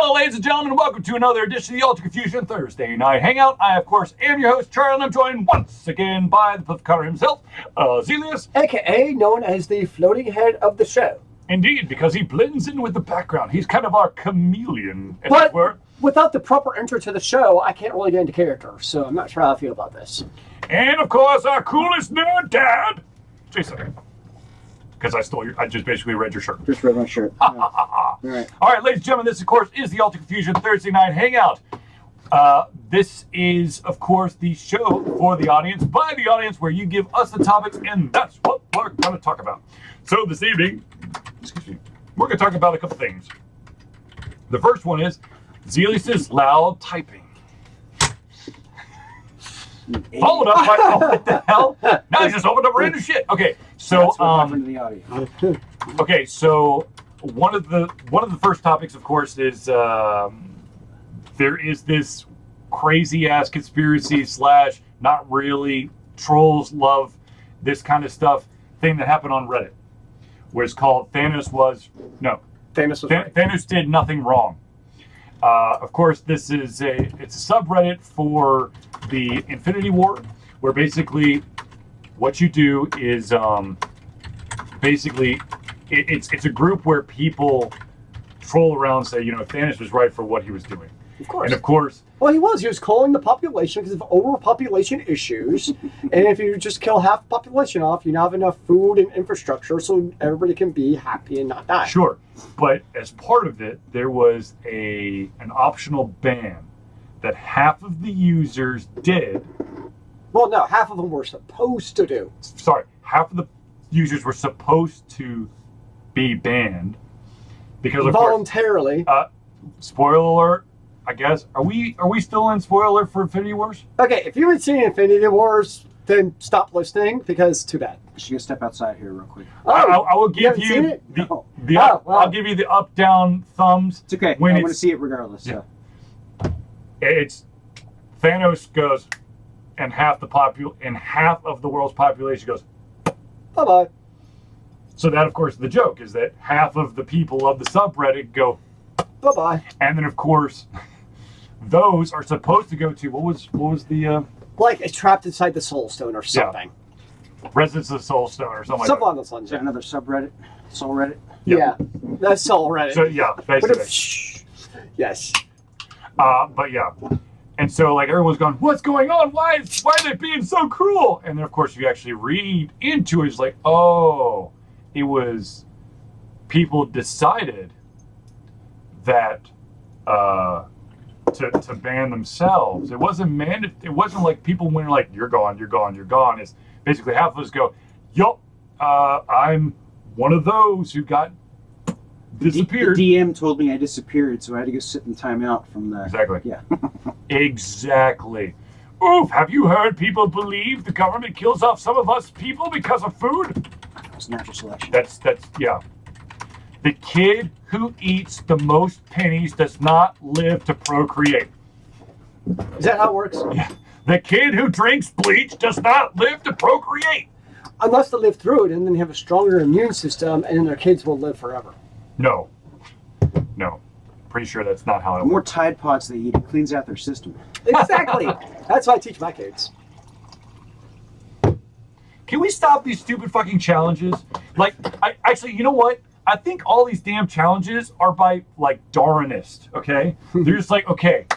Hello, ladies and gentlemen, welcome to another edition of the Altered Confusion Thursday Night Hangout. I, of course, am your host, Charlie, and I'm joined once again by the Puff Cutter himself, Zealeus. AKA known as the floating head of the show. Indeed, because he blends in with the background. He's kind of our chameleon, as But it were. without the proper intro to the show, I can't really get into character, so I'm not sure how I feel about this. And, of course, our coolest nerd dad, Jason. Because I just basically read your shirt. Just read my shirt. All right. All right, ladies and gentlemen, this, of course, is the Altered Confusion Thursday Night Hangout. This is, of course, the show for the audience, by the audience, where you give us the topics, and that's what we're going to talk about. So this evening, we're going to talk about a couple things. The first one is Zealeus' loud typing. Followed up by, oh, what the hell? Now he's just opened up random shit. Okay, so That's what happened to the audio. okay, so one of the first topics, of course, is there is this crazy ass conspiracy / not really trolls love this kind of stuff thing that happened on Reddit, where it's called Thanos did nothing wrong. Of course, it's a subreddit for the Infinity War, where basically what you do is it's a group where people troll around and say, you know, Thanos was right for what he was doing. Of course. And of course, well, he was calling the population because of overpopulation issues. And if you just kill half the population off, you now have enough food and infrastructure so everybody can be happy and not die. Sure. But as part of it, there was an optional ban that half of the users did. Well, no, half of them were supposed to do. Sorry, half of the users were supposed to be banned because of voluntarily. Course, spoiler alert, I guess. Are we still in spoiler alert for Infinity Wars? Okay, if you haven't seen Infinity Wars, then stop listening because too bad. You should go step outside here real quick. Oh, I will give you I'll give you the up down thumbs. It's okay. When I want to see it regardless. Yeah. So. It's Thanos goes, and half of the world's population goes, bye bye. So that, of course, the joke is that half of the people of the subreddit go, bye bye. And then, of course, those are supposed to go to what was the like it's trapped inside the Soul Stone or something. Yeah. Residence of the Soul Stone or something like on those lines. Is that another subreddit? Soul Reddit? Yeah. That's Soul Reddit. So yeah, basically. Yes. But yeah. And so like everyone's going, what's going on? Why are they being so cruel? And then of course if you actually read into it, it's like, oh, it was people decided that to ban themselves. It wasn't it wasn't like people went like, you're gone, you're gone, you're gone. It's basically half of us go, yup, I'm one of those who got disappeared. The DM told me I disappeared, so I had to go sit in timeout from the... Exactly. Yeah. Exactly. Oof, have you heard people believe the government kills off some of us people because of food? It's natural selection. That's yeah. The kid who eats the most pennies does not live to procreate. Is that how it works? Yeah. The kid who drinks bleach does not live to procreate. Unless they live through it and then have a stronger immune system and then their kids will live forever. No. Pretty sure that's not how it The more works. Tide Pods they eat, it cleans out their system. Exactly. That's what I teach my kids. Can we stop these stupid fucking challenges? Like, actually, you know what? I think all these damn challenges are by, like, Darwinists, okay? They're just like, okay,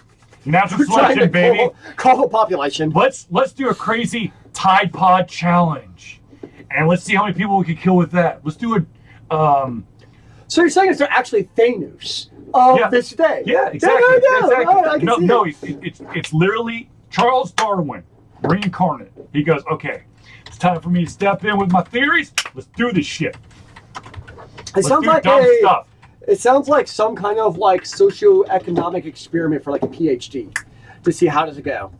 natural selection, baby. Call the population. Let's do a crazy Tide Pod challenge. And let's see how many people we can kill with that. Let's do a, So you're saying they're actually Thanos of this day? Yeah, exactly. It's literally Charles Darwin, reincarnate. He goes, okay, it's time for me to step in with my theories. Let's do this shit. It sounds like stuff. It sounds like some kind of like socio-economic experiment for like a PhD to see how does it go.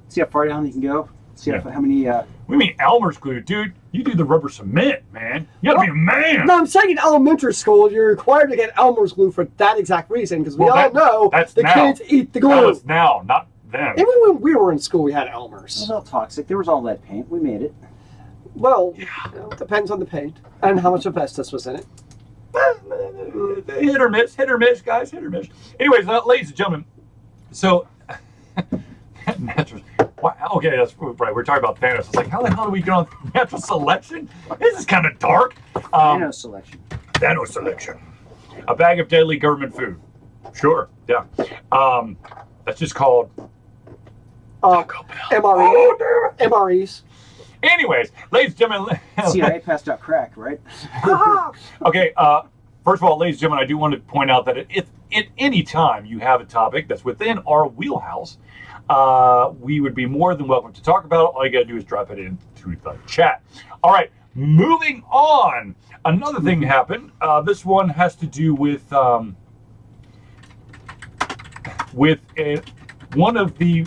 See how far down you can go. See how many. We mean Elmer's glue, dude. You do the rubber cement, man. You gotta be a man. No, I'm saying in elementary school, you're required to get Elmer's glue for that exact reason because we all know the kids eat the glue. That was now, not then. Even when we were in school, we had Elmer's. It was all toxic. There was all lead paint. We made it. Well, you know, depends on the paint and how much asbestos was in it. hit or miss, guys, hit or miss. Anyways, ladies and gentlemen, so natural. Okay, that's right. We're talking about Thanos. It's like, how the hell do we get on natural selection? This is kind of dark. Thanos selection. Thanos selection. A bag of deadly government food. Sure. Yeah. That's just called MREs. Anyways, ladies and gentlemen. CIA passed out crack, right? Okay. First of all, ladies and gentlemen, I do want to point out that if at any time you have a topic that's within our wheelhouse, we would be more than welcome to talk about it. All you got to do is drop it into the chat. All right. Moving on. Another thing happened. This one has to do with one of the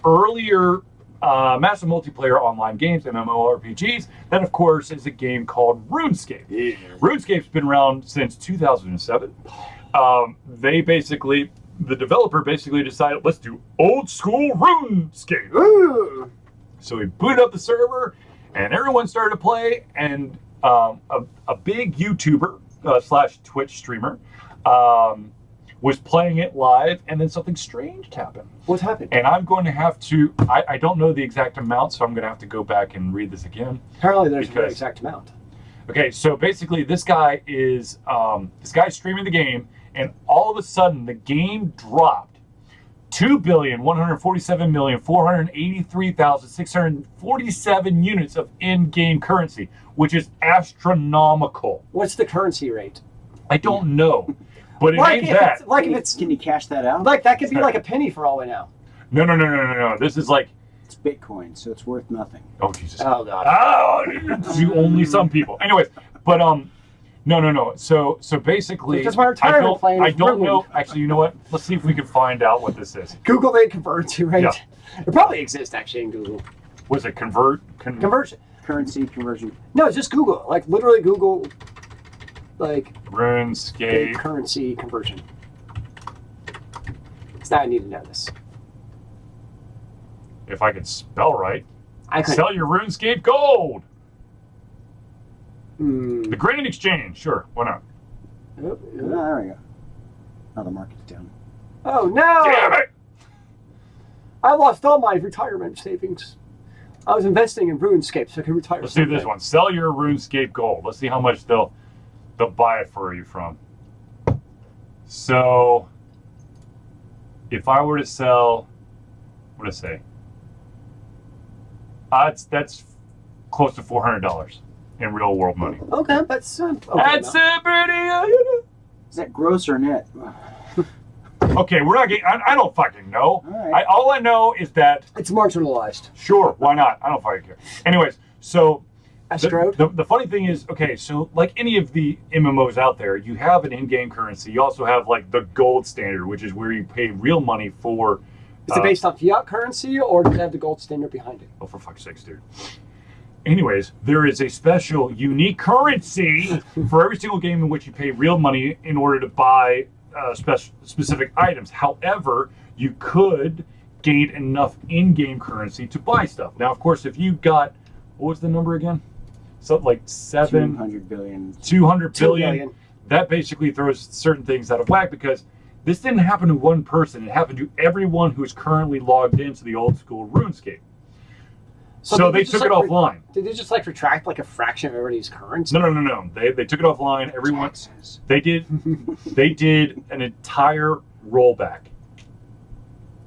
earlier massive multiplayer online games, MMORPGs. That, of course, is a game called RuneScape. Yeah. RuneScape's been around since 2007. The developer basically decided, let's do old school RuneScape. Ooh. So we booted up the server, and everyone started to play, and a big YouTuber / Twitch streamer was playing it live, and then something strange happened. What happened? And I'm going to have to, I don't know the exact amount, so I'm going to have to go back and read this again. Apparently there's no exact amount. Okay, so basically this guy is, streaming the game, and all of a sudden the game dropped 2,147,483,647 units of in-game currency, which is astronomical. What's the currency rate? I don't know. But it ain't that. Can you cash that out? Like, that could be like a penny for all I know. No. This is like... It's Bitcoin, so it's worth nothing. Oh, Jesus. Oh, God. Oh, to only some people. Anyways, but, no. So basically... Because my retirement plan is I don't know. Actually, you know what? Let's see if we can find out what this is. Google the conversion rate. Yeah. It probably exists, actually, in Google. Was it conversion? Currency conversion. No, it's just Google. Like, literally Google... Like RuneScape currency conversion. So now I need to know this. If I could spell right. I could. Sell your RuneScape gold. The Grand Exchange. Sure, why not? Oh, there we go. Now the market's down. Oh no! Damn it! I lost all my retirement savings. I was investing in RuneScape so I could retire. Let's do this one. Sell your RuneScape gold. Let's see how much they'll buy it for you from. So, if I were to sell, what did I say? That's close to $400 in real world money. Okay, that's okay, that's pretty. Is that gross or net? Okay, we're not getting. I don't fucking know. All right. All I know is that it's marginalized. Sure, why not? I don't fucking care. Anyways, so. The funny thing is, okay, so like any of the MMOs out there, you have an in-game currency. You also have like the gold standard, which is where you pay real money for. Is it based on fiat currency, or does it have the gold standard behind it? Oh, for fuck's sakes, dude. Anyways, there is a special, unique currency for every single game in which you pay real money in order to buy specific items. However, you could gain enough in-game currency to buy stuff. Now, of course, if you got, what was the number again? Something like 200 billion. 200 billion. That basically throws certain things out of whack because this didn't happen to one person. It happened to everyone who's currently logged into the old school RuneScape. So they took it offline. Did they just like retract like a fraction of everybody's currency? No. They took it offline. Everyone. They did an entire rollback.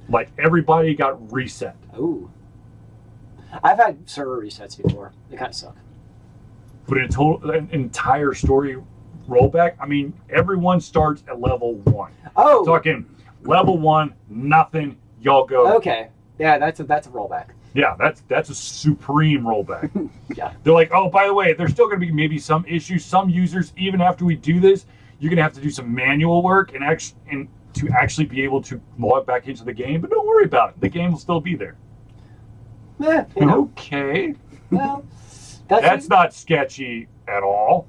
Like everybody got reset. Ooh. I've had server resets before. They kind of suck. But an entire story rollback. I mean, everyone starts at level 1. Oh, I'm talking level 1, nothing. Y'all go. Okay, yeah, that's a rollback. Yeah, that's a supreme rollback. Yeah, they're like, oh, by the way, there's still going to be maybe some issues. Some users, even after we do this, you're going to have to do some manual work and to actually be able to log back into the game. But don't worry about it. The game will still be there. Yeah. Okay. Well. That's not sketchy at all.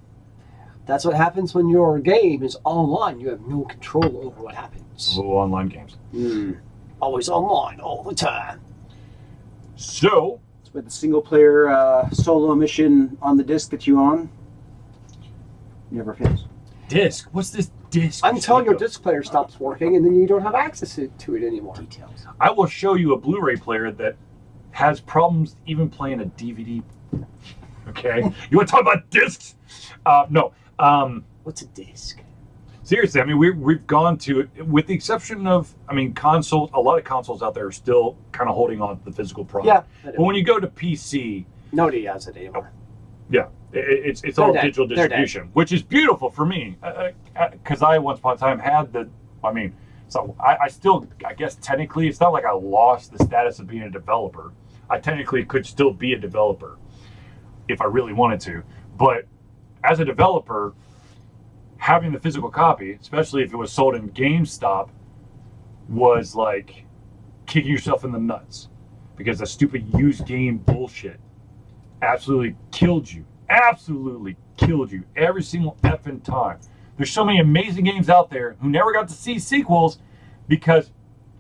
That's what happens when your game is online. You have no control over what happens. Little online games. Always online, all the time. So, it's with the single player solo mission on the disc that you own. Never fails. Disc. What's this disc? Until your disc player stops working, and then you don't have access to it anymore. Details. I will show you a Blu-ray player that has problems even playing a DVD. Okay, you want to talk about discs? No. What's a disc? Seriously, I mean, we've gone to, with the exception of, I mean, consoles. A lot of consoles out there are still kind of holding on to the physical product. Yeah. But when you go to PC, Nobody has it anymore. yeah, it's all dead. digital They're dead. distribution, which is beautiful for me, because I once upon a time had the. I mean, so I still, I guess technically, it's not like I lost the status of being a developer. I technically could still be a developer if I really wanted to, but as a developer, having the physical copy, especially if it was sold in GameStop, was like kicking yourself in the nuts, because the stupid used game bullshit absolutely killed you. Absolutely killed you every single effing time. There's so many amazing games out there who never got to see sequels because,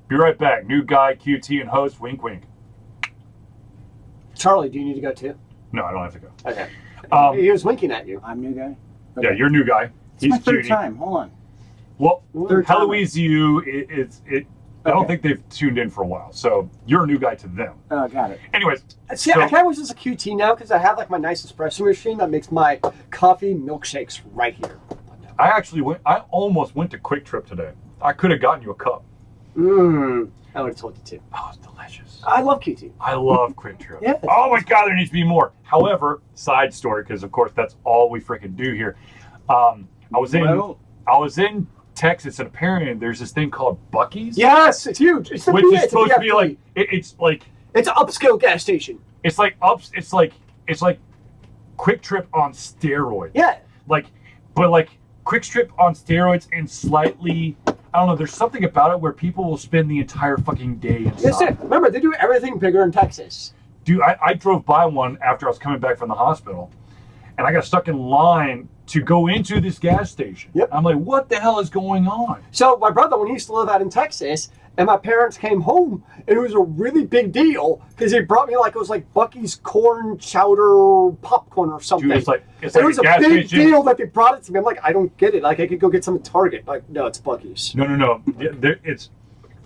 be right back, new guy, QT, and host, wink, wink. Charlie, do you need to go too? No, I don't have to go. Okay. He was winking at you. I'm new guy. Yeah, you're a new guy. It's my third Judy. time. Hold on. Well, Third time. Heloise, I don't think they've tuned in for a while, so you're a new guy to them. Oh, got it. Anyways, See, so- I kind of wish this was a QT now because I have like my nice espresso machine that makes my coffee milkshakes right here. I almost went to Quick Trip today. I could have gotten you a cup. I would have told you to. Oh, it's delicious. I love QT. I love Quick Trip. Yeah. Oh my God, there needs to be more. However, side story, because of course that's all we freaking do here. I was in Texas, and apparently there's this thing called Buc-ee's. Yes, it's huge. It's the Which PA, is supposed to be like it's like it's an upscale gas station. it's like Quick Trip on steroids. Yeah. But Quick Trip on steroids and slightly, I don't know, there's something about it where people will spend the entire fucking day inside. Yes, sir. Remember, they do everything bigger in Texas. Dude, I drove by one after I was coming back from the hospital, and I got stuck in line to go into this gas station. Yep. I'm like, what the hell is going on? So my brother, when he used to live out in Texas, and my parents came home, and it was a really big deal because they brought me it was like Buc-ee's corn chowder popcorn or something. Dude, it's like it was a gas big station. deal that they brought it to me. I'm like, I don't get it. Like, I could go get some at Target. Like, no, it's Buc-ee's. No. It's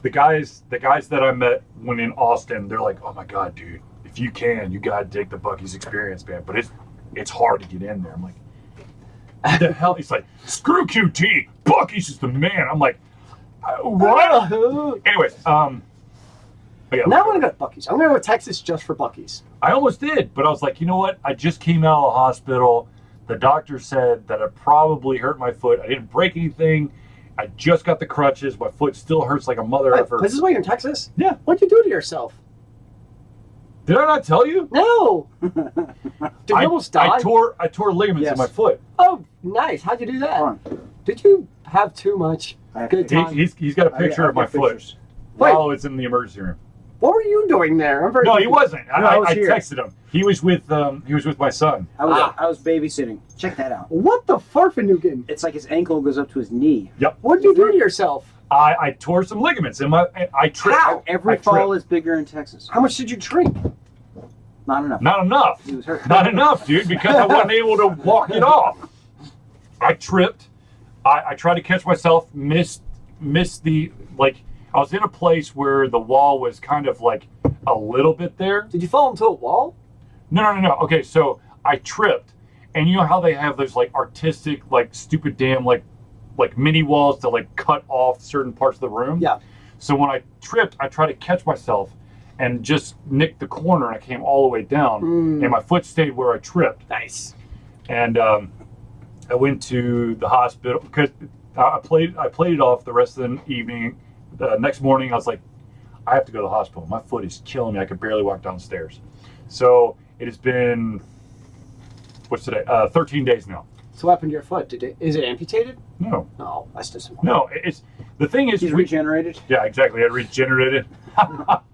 the guys that I met when in Austin. They're like, oh my God, dude, if you can, you gotta take the Buc-ee's experience, man. But it's hard to get in there. I'm like, what the hell? He's like, screw QT, Buc-ee's is the man. I'm like, what? Anyways, but yeah, Now I'm gonna go to Buc-ee's. I'm gonna go to Texas just for Buc-ee's. I almost did, but I was like, you know what? I just came out of the hospital. The doctor said that I probably hurt my foot. I didn't break anything. I just got the crutches. My foot still hurts like a mother Wait, effer. this is why you're in Texas? Yeah. What'd you do to yourself? Did I not tell you? No. Did you almost die? I tore ligaments Yes. in my foot. Oh, nice. How'd you do that? Hold on. Did you have too much I have good to- time? He's got a picture I've of my got foot pictures. while it's in the emergency room. What were you doing there? I'm very No, he confused. wasn't. No, I was I here. texted him. He was with my son. I was babysitting. Check that out. What the farfanugan? It's like his ankle goes up to his knee. Yep. What'd you do to yourself? I tore some ligaments in my. I tripped. How? Every I fall tripped. is bigger in Texas. How much did you drink? Not enough. Not enough. He was hurt. Not enough, dude, because I wasn't able to walk it off. I tripped. I tried to catch myself, missed the, I was in a place where the wall was kind of like a little bit there. Did you fall into a wall? No. Okay, so I tripped, and you know how they have those artistic, stupid damn, mini walls to cut off certain parts of the room? Yeah. So when I tripped, I tried to catch myself and just nicked the corner, and I came all the way down, and my foot stayed where I tripped. Nice. And I went to the hospital because I played it off the rest of the evening. The next morning, I was like, I have to go to the hospital. My foot is killing me. I could barely walk downstairs. So it has been, what's today? 13 days now. So what happened to your foot? Is it amputated? No. No, that's disappointing. No, it's the thing is, He's regenerated. yeah, exactly. I regenerated.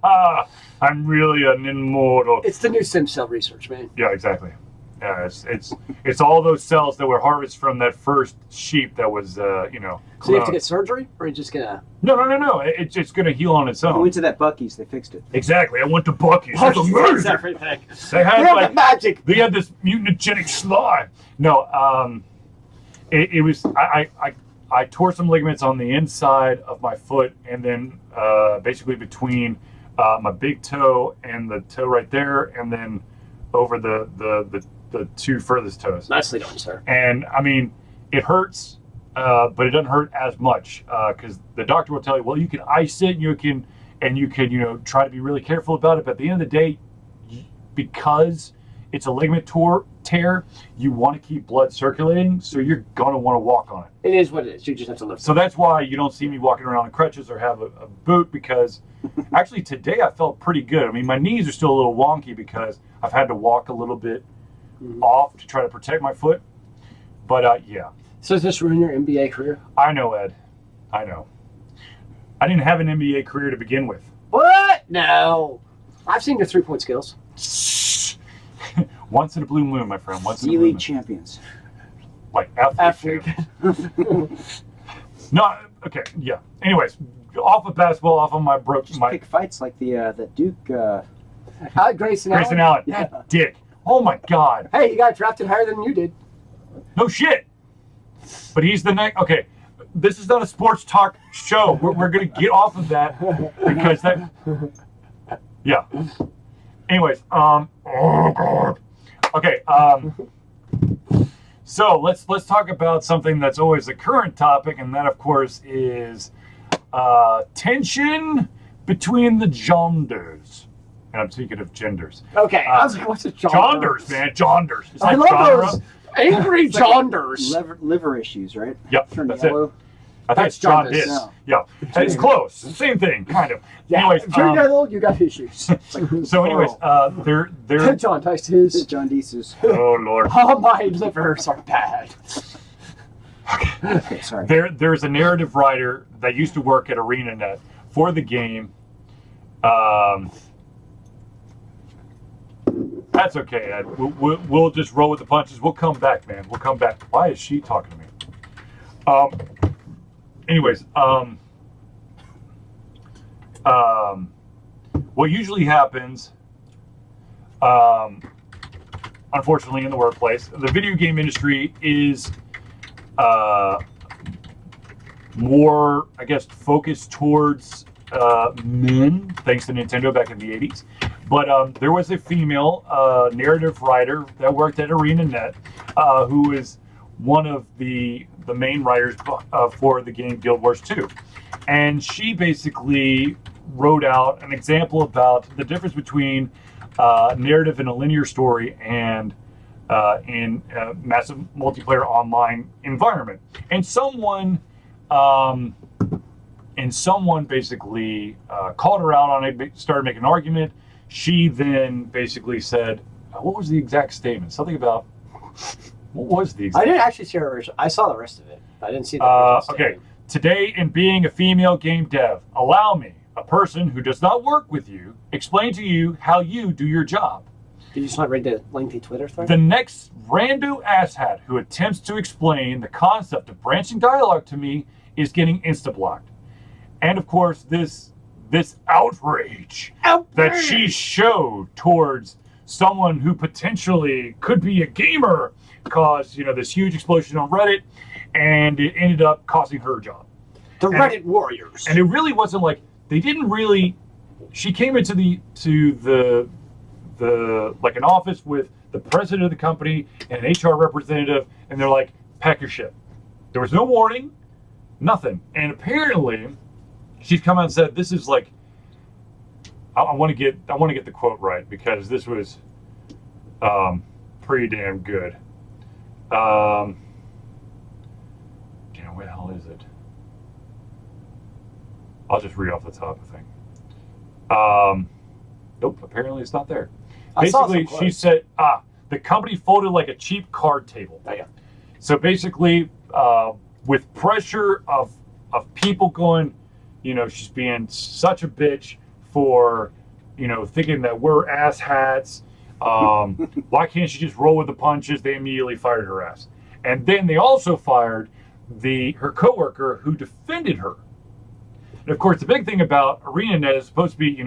I'm really an immortal. It's the new stem cell research, man. Yeah, exactly. Yeah, it's all those cells that were harvested from that first sheep that was, So you have to cloned. get surgery, or are you just gonna? No. It's going to heal on its I own. went to that Buc-ee's. They fixed it. Exactly. I went to Buc-ee's. It was Fix amazing. everything. They had They have the magic. they had this mutagenic slime. No, it was I tore some ligaments on the inside of my foot, and then basically between my big toe and the toe right there, and then over the two furthest toes. Nicely done, sir. And I mean, it hurts, but it doesn't hurt as much because the doctor will tell you, well, you can ice it, you can try to be really careful about it. But at the end of the day, because it's a ligament tear, you want to keep blood circulating, so you're gonna want to walk on it. It is what it is. You just have to live. So that's why you don't see me walking around in crutches or have a boot, because actually today I felt pretty good. I mean, my knees are still a little wonky because I've had to walk a little bit off to try to protect my foot. But yeah. So does this ruin your NBA career? I know, Ed. I know. I didn't have an NBA career to begin with. What? No. I've seen your 3-point skills. Once in a blue moon, my friend. Once in a blue moon. D-League champions. Like athlete. No, okay, yeah. Anyways, off of basketball, off of my Pick fights like the Duke. Grayson Allen. Yeah. That dick. Oh my God. Hey, he got drafted higher than you did. No shit. But he's the next. Okay, this is not a sports talk show. We're gonna get off of that because that. Yeah. Anyways, oh God. Okay. So let's talk about something that's always a current topic, and that, of course, is tension between the genders. And I'm speaking of genders. Okay, I was like, what's a genre? Genders, man, genders. It's I like love genre. those angry genders. Liver issues, right? Yep, Turn that's yellow. it. I think That's it's John jaundice. Diss. Yeah, it's close. Same thing, kind of. Yeah, Anyways, if you're yellow, you got issues. so anyways, they're John Dice his. John Deese's. oh Lord. Oh, my livers are bad. Okay, sorry. There's a narrative writer that used to work at ArenaNet for the game. That's okay, Ed. We'll just roll with the punches. We'll come back, man. We'll come back. Why is she talking to me? Anyways, what usually happens, unfortunately, in the workplace, the video game industry is more, I guess, focused towards men, thanks to Nintendo back in the 80s. But there was a female narrative writer that worked at ArenaNet who is one of the main writers for the game Guild Wars 2. And she basically wrote out an example about the difference between narrative in a linear story and in a massive multiplayer online environment. And someone basically called her out on it, started making an argument. She then basically said, what was the exact statement? Something about, what was the exact I didn't actually see her version. I saw the rest of it. I didn't see the okay. Today, in being a female game dev, allow me, a person who does not work with you, explain to you how you do your job. Did you just not read the lengthy Twitter thread? The next rando asshat who attempts to explain the concept of branching dialogue to me is getting insta-blocked. And of course, this outrage that she showed towards someone who potentially could be a gamer caused, this huge explosion on Reddit, and it ended up costing her job. The Reddit warriors. And it really wasn't like, they didn't really, she came into the like an office with the president of the company and an HR representative, and they're like, pack your shit. There was no warning, nothing. And apparently she's come out and said, this is like, I want to get the quote right, because this was pretty damn good. Damn, where the hell is it? I'll just read off the top, I think. Nope, apparently it's not there. Basically, she said, the company folded like a cheap card table. Oh, yeah. So basically, with pressure of people going, she's being such a bitch for, thinking that we're asshats. Why can't she just roll with the punches? They immediately fired her ass. And then they also fired her coworker who defended her. And of course, the big thing about ArenaNet is supposed to be,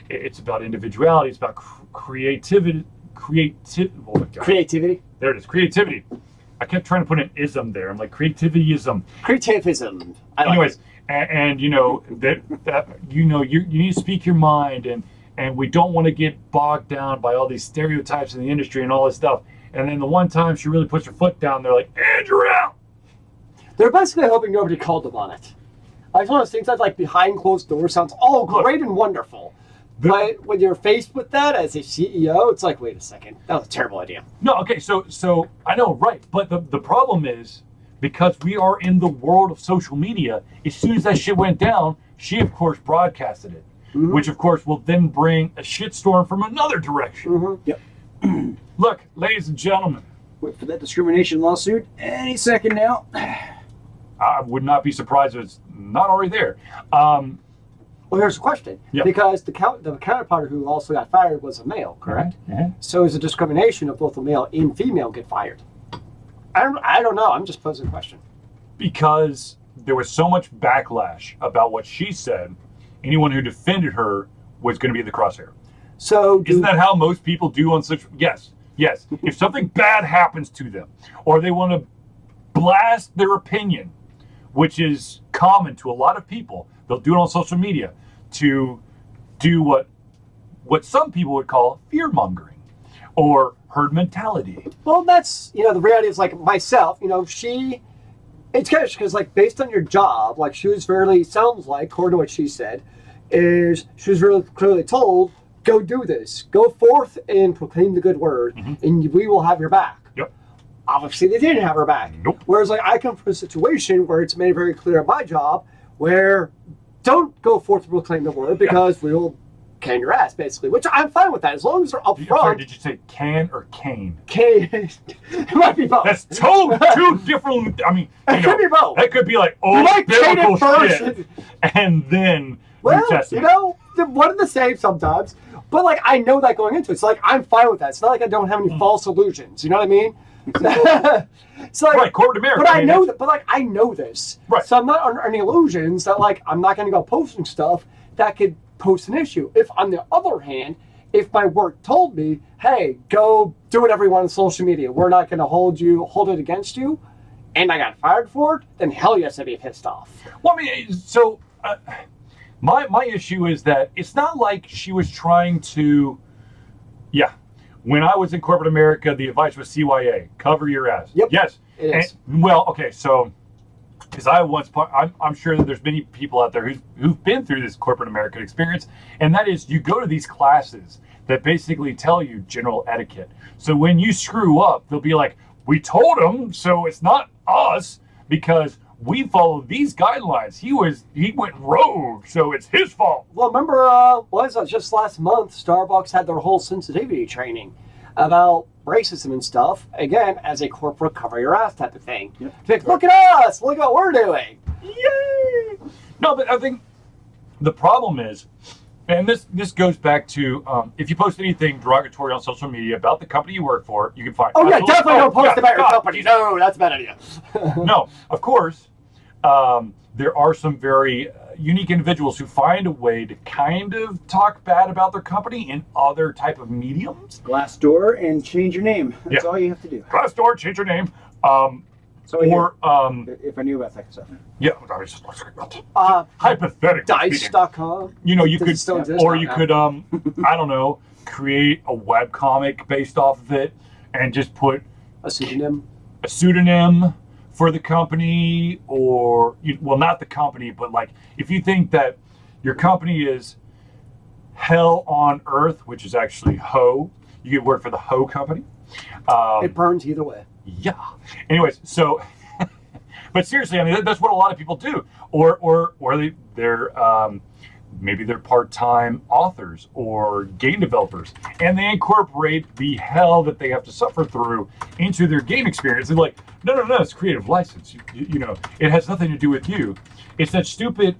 it's about individuality. It's about creativity. Creativity. There it is, creativity. I kept trying to put an ism there. I'm like creativism. Creativism. Anyways, and you know that you know you need to speak your mind, and we don't want to get bogged down by all these stereotypes in the industry and all this stuff. And then the one time she really puts her foot down, they're like, "And you're out." They're basically hoping nobody called them on it. It's one of those things that, like, behind closed doors sounds all great and wonderful. But when you're faced with that as a CEO, it's like, wait a second, that was a terrible idea. No, okay, so I know, right. But the problem is, because we are in the world of social media, as soon as that shit went down, she, of course, broadcasted it. Mm-hmm. Which, of course, will then bring a shitstorm from another direction. Mm-hmm. Yep. Look, ladies and gentlemen. Wait for that discrimination lawsuit any second now. I would not be surprised if it's not already there. Well, here's the question. Yep. Because the counterpart who also got fired was a male, correct? Mm-hmm. So is a discrimination if both a male and female get fired? I don't know. I'm just posing a question. Because there was so much backlash about what she said, anyone who defended her was going to be in the crosshair. So isn't that how most people do on such? Yes. If something bad happens to them, or they want to blast their opinion, which is common to a lot of people, they'll do it on social media to do what some people would call fear mongering or herd mentality. Well, that's, the reality is, like, myself, it's kind of because, like, based on your job, like, she was sounds like, according to what she said, is she was really clearly told, go do this, go forth and proclaim the good word, and we will have your back. Yep. Obviously, they didn't have her back. Nope. Whereas, like, I come from a situation where it's made very clear at my job where don't go forth to proclaim the word because we will can your ass, basically, which I'm fine with that as long as they're up front. Sorry, did you say can or cane? Cane. It might be both. That's two different. I mean, it could be both. That could be like old biblical shit, and then well, New Testament. they're one and the same sometimes. But, like, I know that going into it. So, like, I'm fine with that. It's not like I don't have any false illusions. You know what I mean? It's like, right, corporate America. But I know that. But, like, I know this. Right. So I'm not under any illusions that, like, I'm not going to go posting stuff that could post an issue. If, on the other hand, if my work told me, hey, go do whatever you want on social media, we're not going to hold it against you, and I got fired for it, then hell yes, I'd be pissed off. Well, I mean, so my issue is that it's not like she was trying to, when I was in corporate America, the advice was CYA, cover your ass. Yep. Yes. It is. Well, okay, so, because I'm sure that there's many people out there who've been through this corporate American experience, and that is you go to these classes that basically tell you general etiquette. So when you screw up, they'll be like, we told him, so it's not us, because we followed these guidelines. He went rogue, so it's his fault. Well, remember, just last month, Starbucks had their whole sensitivity training about racism and stuff, again, as a corporate cover your ass type of thing. Yep. Like, look at us, look at what we're doing. Yay! No, but I think the problem is, and this goes back to, if you post anything derogatory on social media about the company you work for, you can find. Oh, yeah, definitely don't post about your company. No, that's a bad idea. No, of course, there are some very unique individuals who find a way to kind of talk bad about their company in other type of mediums. Glassdoor and change your name. That's all you have to do. Glassdoor, change your name. If I knew about that stuff. Yeah, I was just hypothetically. Dice.com. You could, or you could, I don't know, create a webcomic based off of it and just put a pseudonym for the company, or not the company, but like if you think that your company is hell on earth, which is actually Ho, you could work for the Ho company. It burns either way. Yeah. Anyways, so, but seriously, I mean, that's what a lot of people do, or they're maybe they're part-time authors or game developers, and they incorporate the hell that they have to suffer through into their game experience. They're like, no, it's creative license. It has nothing to do with you. It's that stupid.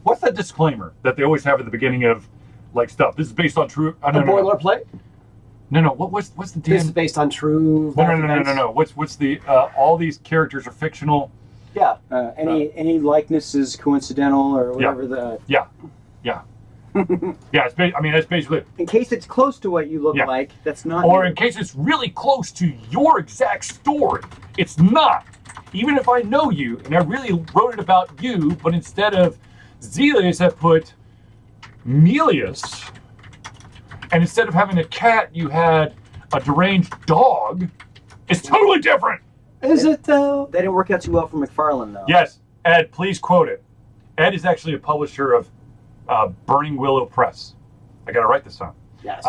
What's that disclaimer that they always have at the beginning of like stuff? This is based on true. Boilerplate. No. What's the damn? This is based on true. No. What's the? All these characters are fictional. Yeah. Any likeness is coincidental or whatever the. Yeah. Yeah, I mean, that's basically it. In case it's close to what you look Yeah. like, that's not. Or you. in case it's really close to your exact story. It's not. Even if I know you and I really wrote it about you, but instead of Zealeus, I put Melius, and instead of having a cat, you had a deranged dog. It's totally different. Is it though? That didn't work out too well for McFarlane, though. Yes, Ed, please quote it. Ed is actually a publisher of Burning Willow Press. I got to write this down. Yes.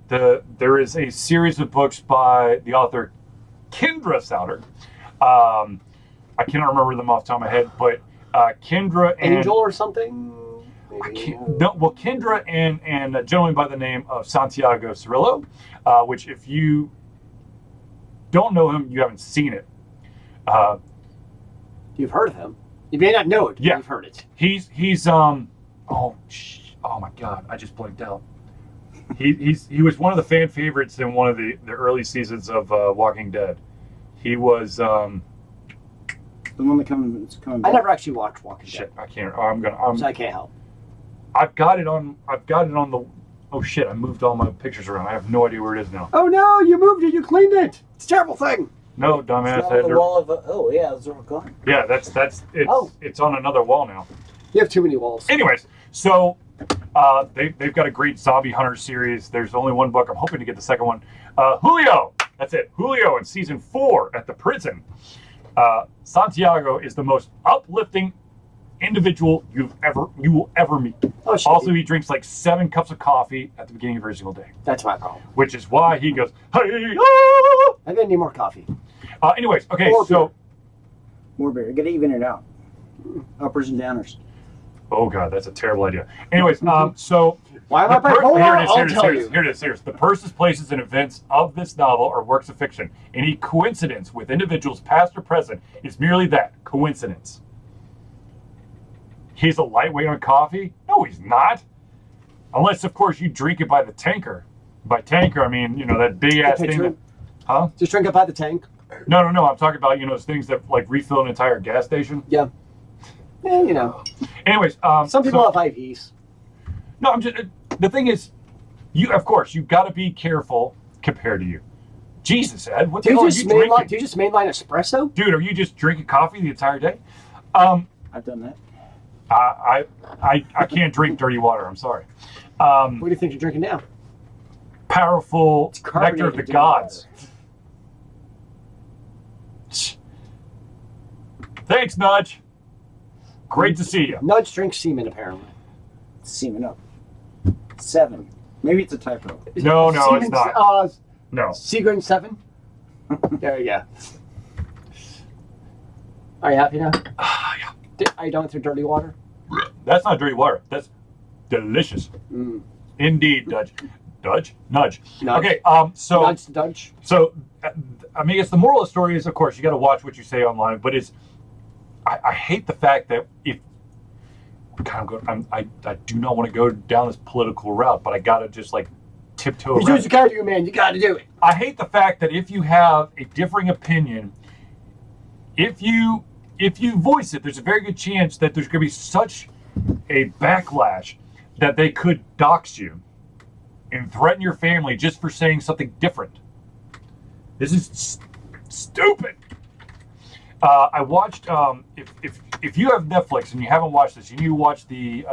There is a series of books by the author Kendra Souter. I cannot remember them off the top of my head, but Kendra and Angel or something? Kendra and a gentleman by the name of Santiago Cirillo, which if you don't know him, you haven't seen it. You've heard of him. You may not know it, but Yeah. you've heard it. He's oh my God, I just blanked out. He was one of the fan favorites in one of the early seasons of Walking Dead. He was The one that comes I back. never actually watched Walking Dead, shit. I can't. so I can't help. I've got it on the. Oh shit! I moved all my pictures around. I have no idea where it is now. Oh no, you moved it, you cleaned it. It's a terrible thing. No, It's dumbass. not on the wall of oh yeah, those are all gone. Yeah, it's Oh. it's on another wall now. You have too many walls. Anyways, so they've got a great zombie hunter series. There's only one book. I'm hoping to get the second one. Julio, that's it. Julio in season 4 at the prison. Santiago is the most uplifting individual you will ever meet. Oh, shit. Also, he drinks like 7 cups of coffee at the beginning of every single day, That's my problem. which is why he goes, hey, ah! I'm gonna need more coffee. Anyways, okay, Or so More beer. You gotta even it out. Uppers and downers. oh god, that's a terrible idea. Anyways, so Why am I bipolar? I'll tell you. Here it is. The persons, places, and events of this novel are works of fiction. Any coincidence with individuals past or present is merely that, coincidence. He's a lightweight on coffee? No, he's not. Unless, of course, you drink it by the tanker. By tanker, I mean, that big-ass thing. pitcher? Huh? Just drink it by the tank. No. I'm talking about, those things that, like, refill an entire gas station. Yeah. Yeah, Anyways. Some people have IVs. No, I'm just. The thing is, you've got to be careful compared to you. Jesus, Ed, what the hell are you drinking? Do you just mainline espresso? Dude, are you just drinking coffee the entire day? I've done that. I can't drink dirty water. I'm sorry. What do you think you're drinking now? Powerful nectar of the carbonated gods. Thanks, Nudge. Great to see you. Nudge drinks semen, apparently. Semen up. 7. Maybe it's a typo. No, it's Semen's, not. No. Seagrain 7? There you go. Are you happy now? Yeah. Are you done with your dirty water? That's not dirty water. That's delicious. Indeed, Nudge. Nudge? Nudge. Okay, so... Nudge, Nudge. So, I mean, the moral of the story is, of course, you got to watch what you say online, but I hate the fact that if I do not want to go down this political route, but I got to just like tiptoe You do around. what you gotta do, man. You gotta do it. I hate the fact that if you have a differing opinion, if you voice it, there's a very good chance that there's going to be such a backlash that they could dox you and threaten your family just for saying something different. This is stupid. I watched. If you have Netflix and you haven't watched this, you need to watch the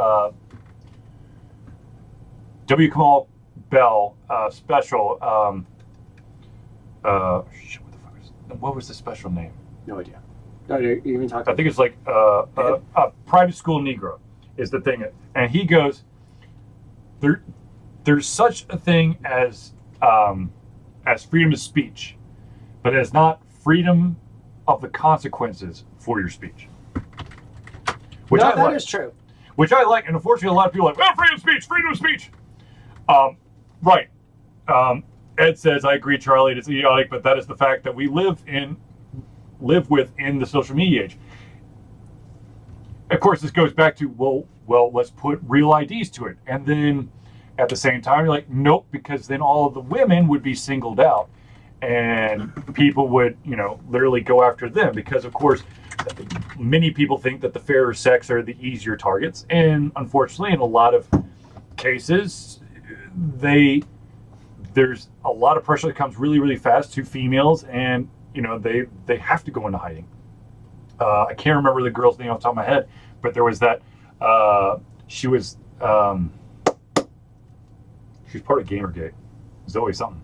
W. Kamau Bell special. What was the special name? No idea. No, you even talk. I think it's like a private school Negro is the thing, and he goes, there's such a thing as freedom of speech, but it's not freedom of the consequences for your speech. Which I that like. is true. Which I like, and unfortunately, a lot of people are like, well, freedom of speech. Right. Ed says, I agree, Charlie, it's idiotic, but that is the fact that we live with in the social media age. Of course, this goes back to, well, let's put real IDs to it. And then at the same time, you're like, nope, because then all of the women would be singled out and people would, literally go after them because, of course, many people think that the fairer sex are the easier targets, and unfortunately, in a lot of cases, there's a lot of pressure that comes really, really fast to females, and they have to go into hiding. I can't remember the girl's name off the top of my head, but there was that. She was part of Gamergate, Zoe something.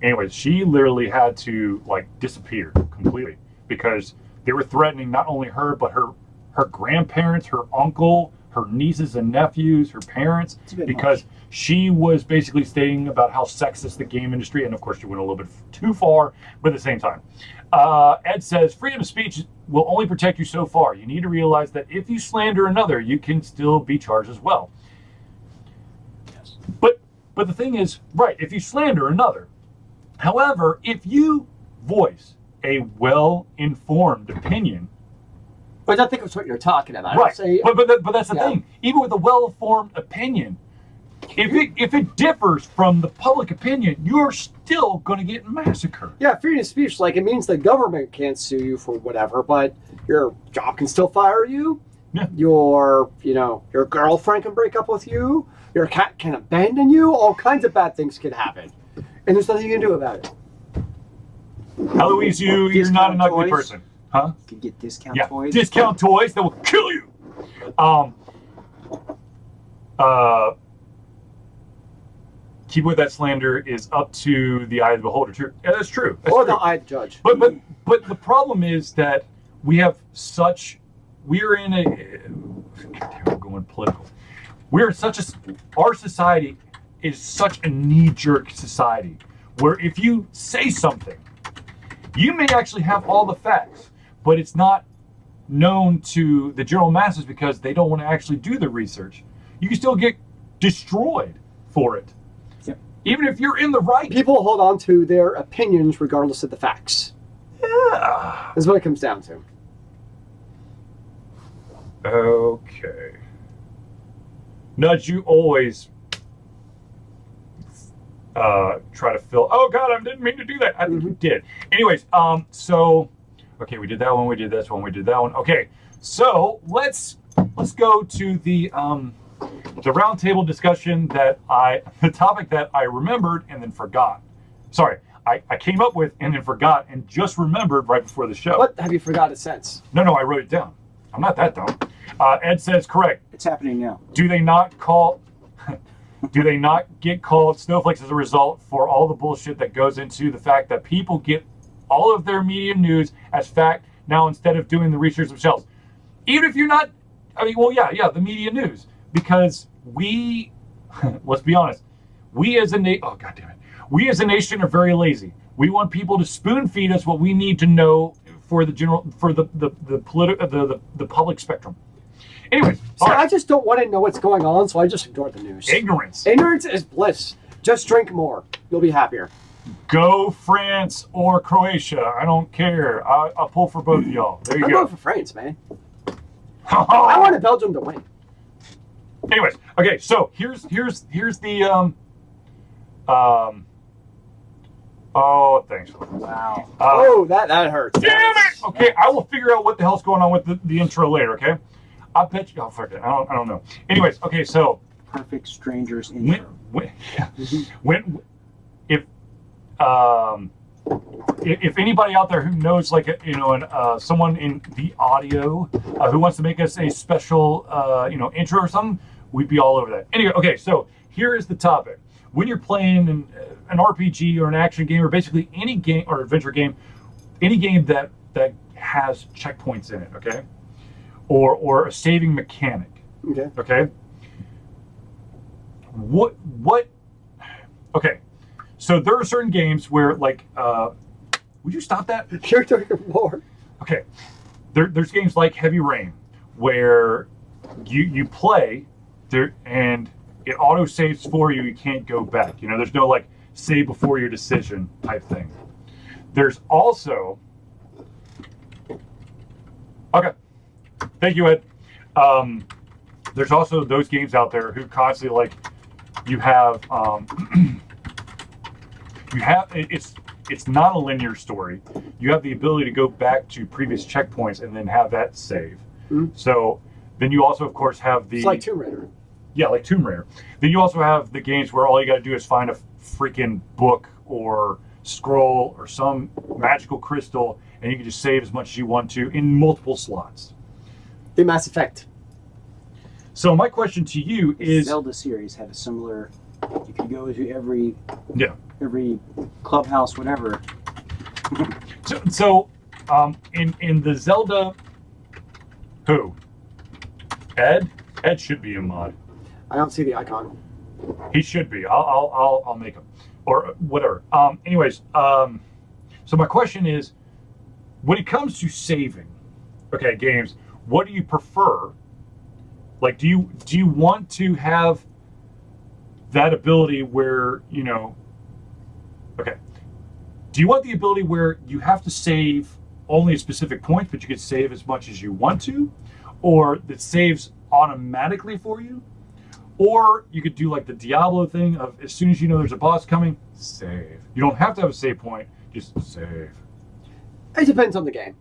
Anyways, she literally had to disappear completely because they were threatening not only her but her grandparents, her uncle, her nieces and nephews, her parents, because she was basically stating about how sexist the game industry, and of course she went a little bit too far, but at the same time. Ed says, freedom of speech will only protect you so far. You need to realize that if you slander another, you can still be charged as well. Yes. But the thing is, right, if you slander another, however, if you voice a well-informed opinion, but I think that's what you're talking about. Right, say, but that's the thing. Even with a well-informed opinion, if it differs from the public opinion, you're still going to get massacred. Yeah, freedom of speech, it means the government can't sue you for whatever, but your job can still fire you. Yeah. Your girlfriend can break up with you. Your cat can abandon you. All kinds of bad things can happen, and there's nothing you can do about it. Eloise, you're not an ugly person. Huh? You can get discount toys. Discount toys that will kill you. Keep with that slander is up to the eye of the beholder. True. Yeah, that's true. That's or true. the eye of the judge. But the problem is that we're in a we're going political. Our society is such a knee-jerk society where if you say something, you may actually have all the facts, but it's not known to the general masses because they don't want to actually do the research. You can still get destroyed for it. Yep. Even if you're in the right. People hold on to their opinions regardless of the facts. Yeah. That's what it comes down to. Okay. Nudge, you always try to fill. Oh God, I didn't mean to do that. I think you did. Anyways, so okay, we did that one. We did this one. We did that one. Okay, so let's go to the roundtable discussion the topic that I remembered and then forgot. Sorry, I came up with and then forgot and just remembered right before the show. What have you forgotten since? No, I wrote it down. I'm not that dumb. Ed says correct. It's happening now. Do they not get called snowflakes as a result for all the bullshit that goes into the fact that people get all of their media news as fact now instead of doing the research themselves? Even if you're not, the media news. Because let's be honest, we as a nation are very lazy. We want people to spoon feed us what we need to know for the public spectrum. Anyways, I just don't want to know what's going on, so I just ignore the news. Ignorance. Ignorance is bliss. Just drink more. You'll be happier. Go France or Croatia. I don't care. I'll pull for both of y'all. There you I'm go. going for France, man. I wanted Belgium to win. Anyways, okay, so here's the oh, thanks. Wow. That hurts. Damn it! Okay, I will figure out what the hell's going on with the intro later, okay? I bet you. Oh, fuck it. I don't know. Anyways, okay, so Perfect strangers intro. If anybody out there who knows someone in the audio who wants to make us a special intro or something, we'd be all over that. Anyway, okay, so here is the topic. When you're playing an RPG or an action game or basically any game or adventure game, any game that has checkpoints in it, okay, or a saving mechanic, okay. What? Okay, so there are certain games where would you stop that? You're doing more. Okay, there's games like Heavy Rain where you play there and it auto saves for you. You can't go back. There's no save before your decision type thing. There's also okay. Thank you, Ed. There's also those games out there who constantly you have it's it's not a linear story. You have the ability to go back to previous checkpoints and then have that save. So then you also, of course, have the... It's like Tomb Raider. Yeah, like Tomb Raider. Then you also have the games where all you got to do is find a freaking book or scroll or some magical crystal, and you can just save as much as you want to in multiple slots. The Mass Effect. So my question to you is... Zelda series had a similar... You could go to every Yeah. every clubhouse, whatever. So in the Zelda... Who? Ed? Ed should be a mod. I don't see the icon. He should be. I'll make him, or whatever. Anyways, so my question is, when it comes to saving, okay, games, what do you prefer? Like, do you want to have that ability where okay, do you want the ability where you have to save only at specific points, but you can save as much as you want to, or that saves automatically for you? Or you could do like the Diablo thing of as soon as you know there's a boss coming, save. You don't have to have a save point, just save. It depends on the game.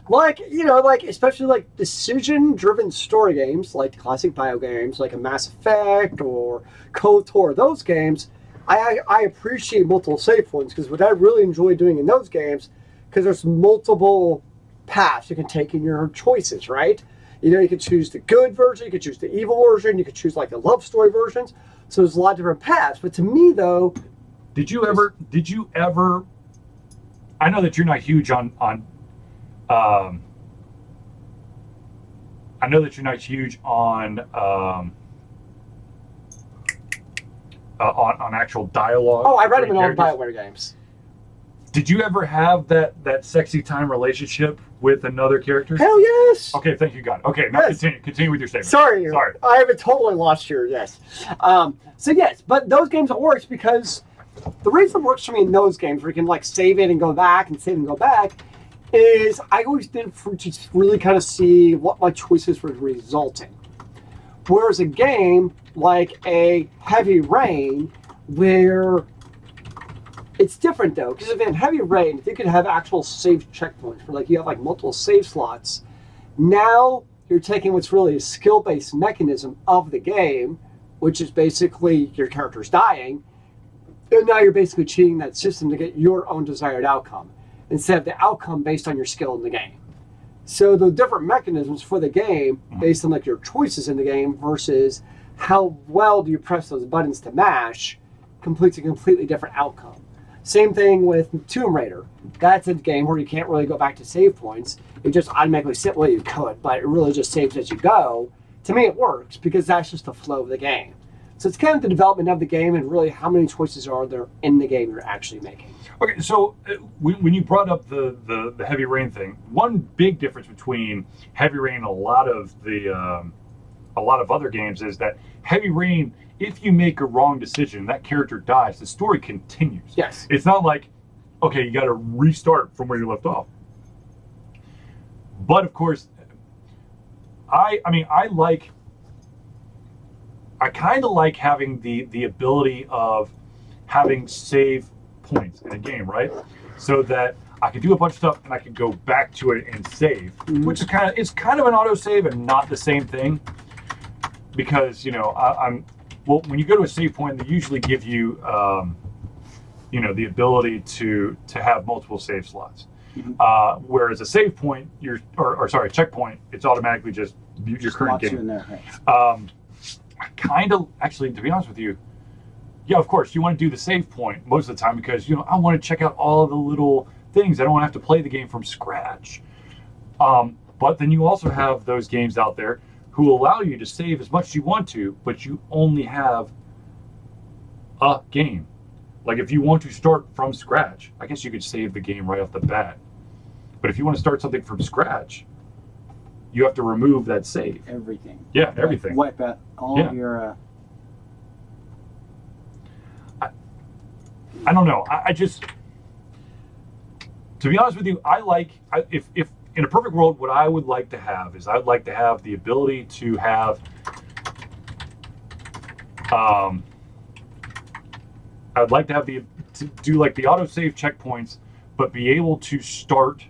Like, especially like decision-driven story games, like classic Bio games, like a Mass Effect or KOTOR, those games, I appreciate multiple save points, because what I really enjoy doing in those games, because there's multiple paths you can take in your choices, right? You can choose the good version, you can choose the evil version, you can choose like the love story versions. So there's a lot of different paths. But to me, though, did you ever? I know that you're not huge on. I know that you're not huge on actual dialogue. oh, I read them in all the characters. BioWare games. Did you ever have that sexy time relationship with another character? Hell yes. Okay, thank you, God. Okay, now Yes. continue with your statement. Sorry, Sorry. I haven't totally lost your yes. So yes, but those games it works because the reason it works for me in those games where you can like save it and go back and save and go back is I always did for just really kind of see what my choices were resulting. Whereas a game like a Heavy Rain, where it's different though, because if in Heavy Rain, if you could have actual save checkpoints, where like you have like multiple save slots, now you're taking what's really a skill-based mechanism of the game, which is basically your character's dying, and now you're basically cheating that system to get your own desired outcome, instead of the outcome based on your skill in the game. So the different mechanisms for the game, based on like your choices in the game versus how well do you press those buttons to mash, completes a completely different outcome. Same thing with Tomb Raider. That's a game where you can't really go back to save points. It just automatically sit where you could, but it really just saves as you go. To me, it works because that's just the flow of the game. So it's kind of the development of the game and really how many choices are there in the game you're actually making. Okay, so when you brought up the Heavy Rain thing, one big difference between Heavy Rain and a lot of other games is that Heavy Rain, if you make a wrong decision, that character dies, the story continues. Yes. It's not like, okay, you got to restart from where you left off. But of course, I kind of like having the ability of having save points in a game, right? So that I could do a bunch of stuff and I could go back to it and save, which is kind of an autosave and not the same thing, because when you go to a save point, they usually give you the ability to have multiple save slots. Whereas a save point, a checkpoint, it's automatically just your current game. In there, right. I kind of, actually, to be honest with you, yeah, of course, you want to do the save point most of the time because, I want to check out all the little things. I don't want to have to play the game from scratch. But then you also have those games out there who allow you to save as much as you want to, but you only have a game. Like if you want to start from scratch, I guess you could save the game right off the bat. But if you want to start something from scratch, you have to remove that save. Everything. Yeah, everything. Wipe out all of your... I don't know. I just, to be honest with you, if in a perfect world, what I would like to have is I'd like to have the ability to have, I'd like to have the to do like the autosave checkpoints, but be able to start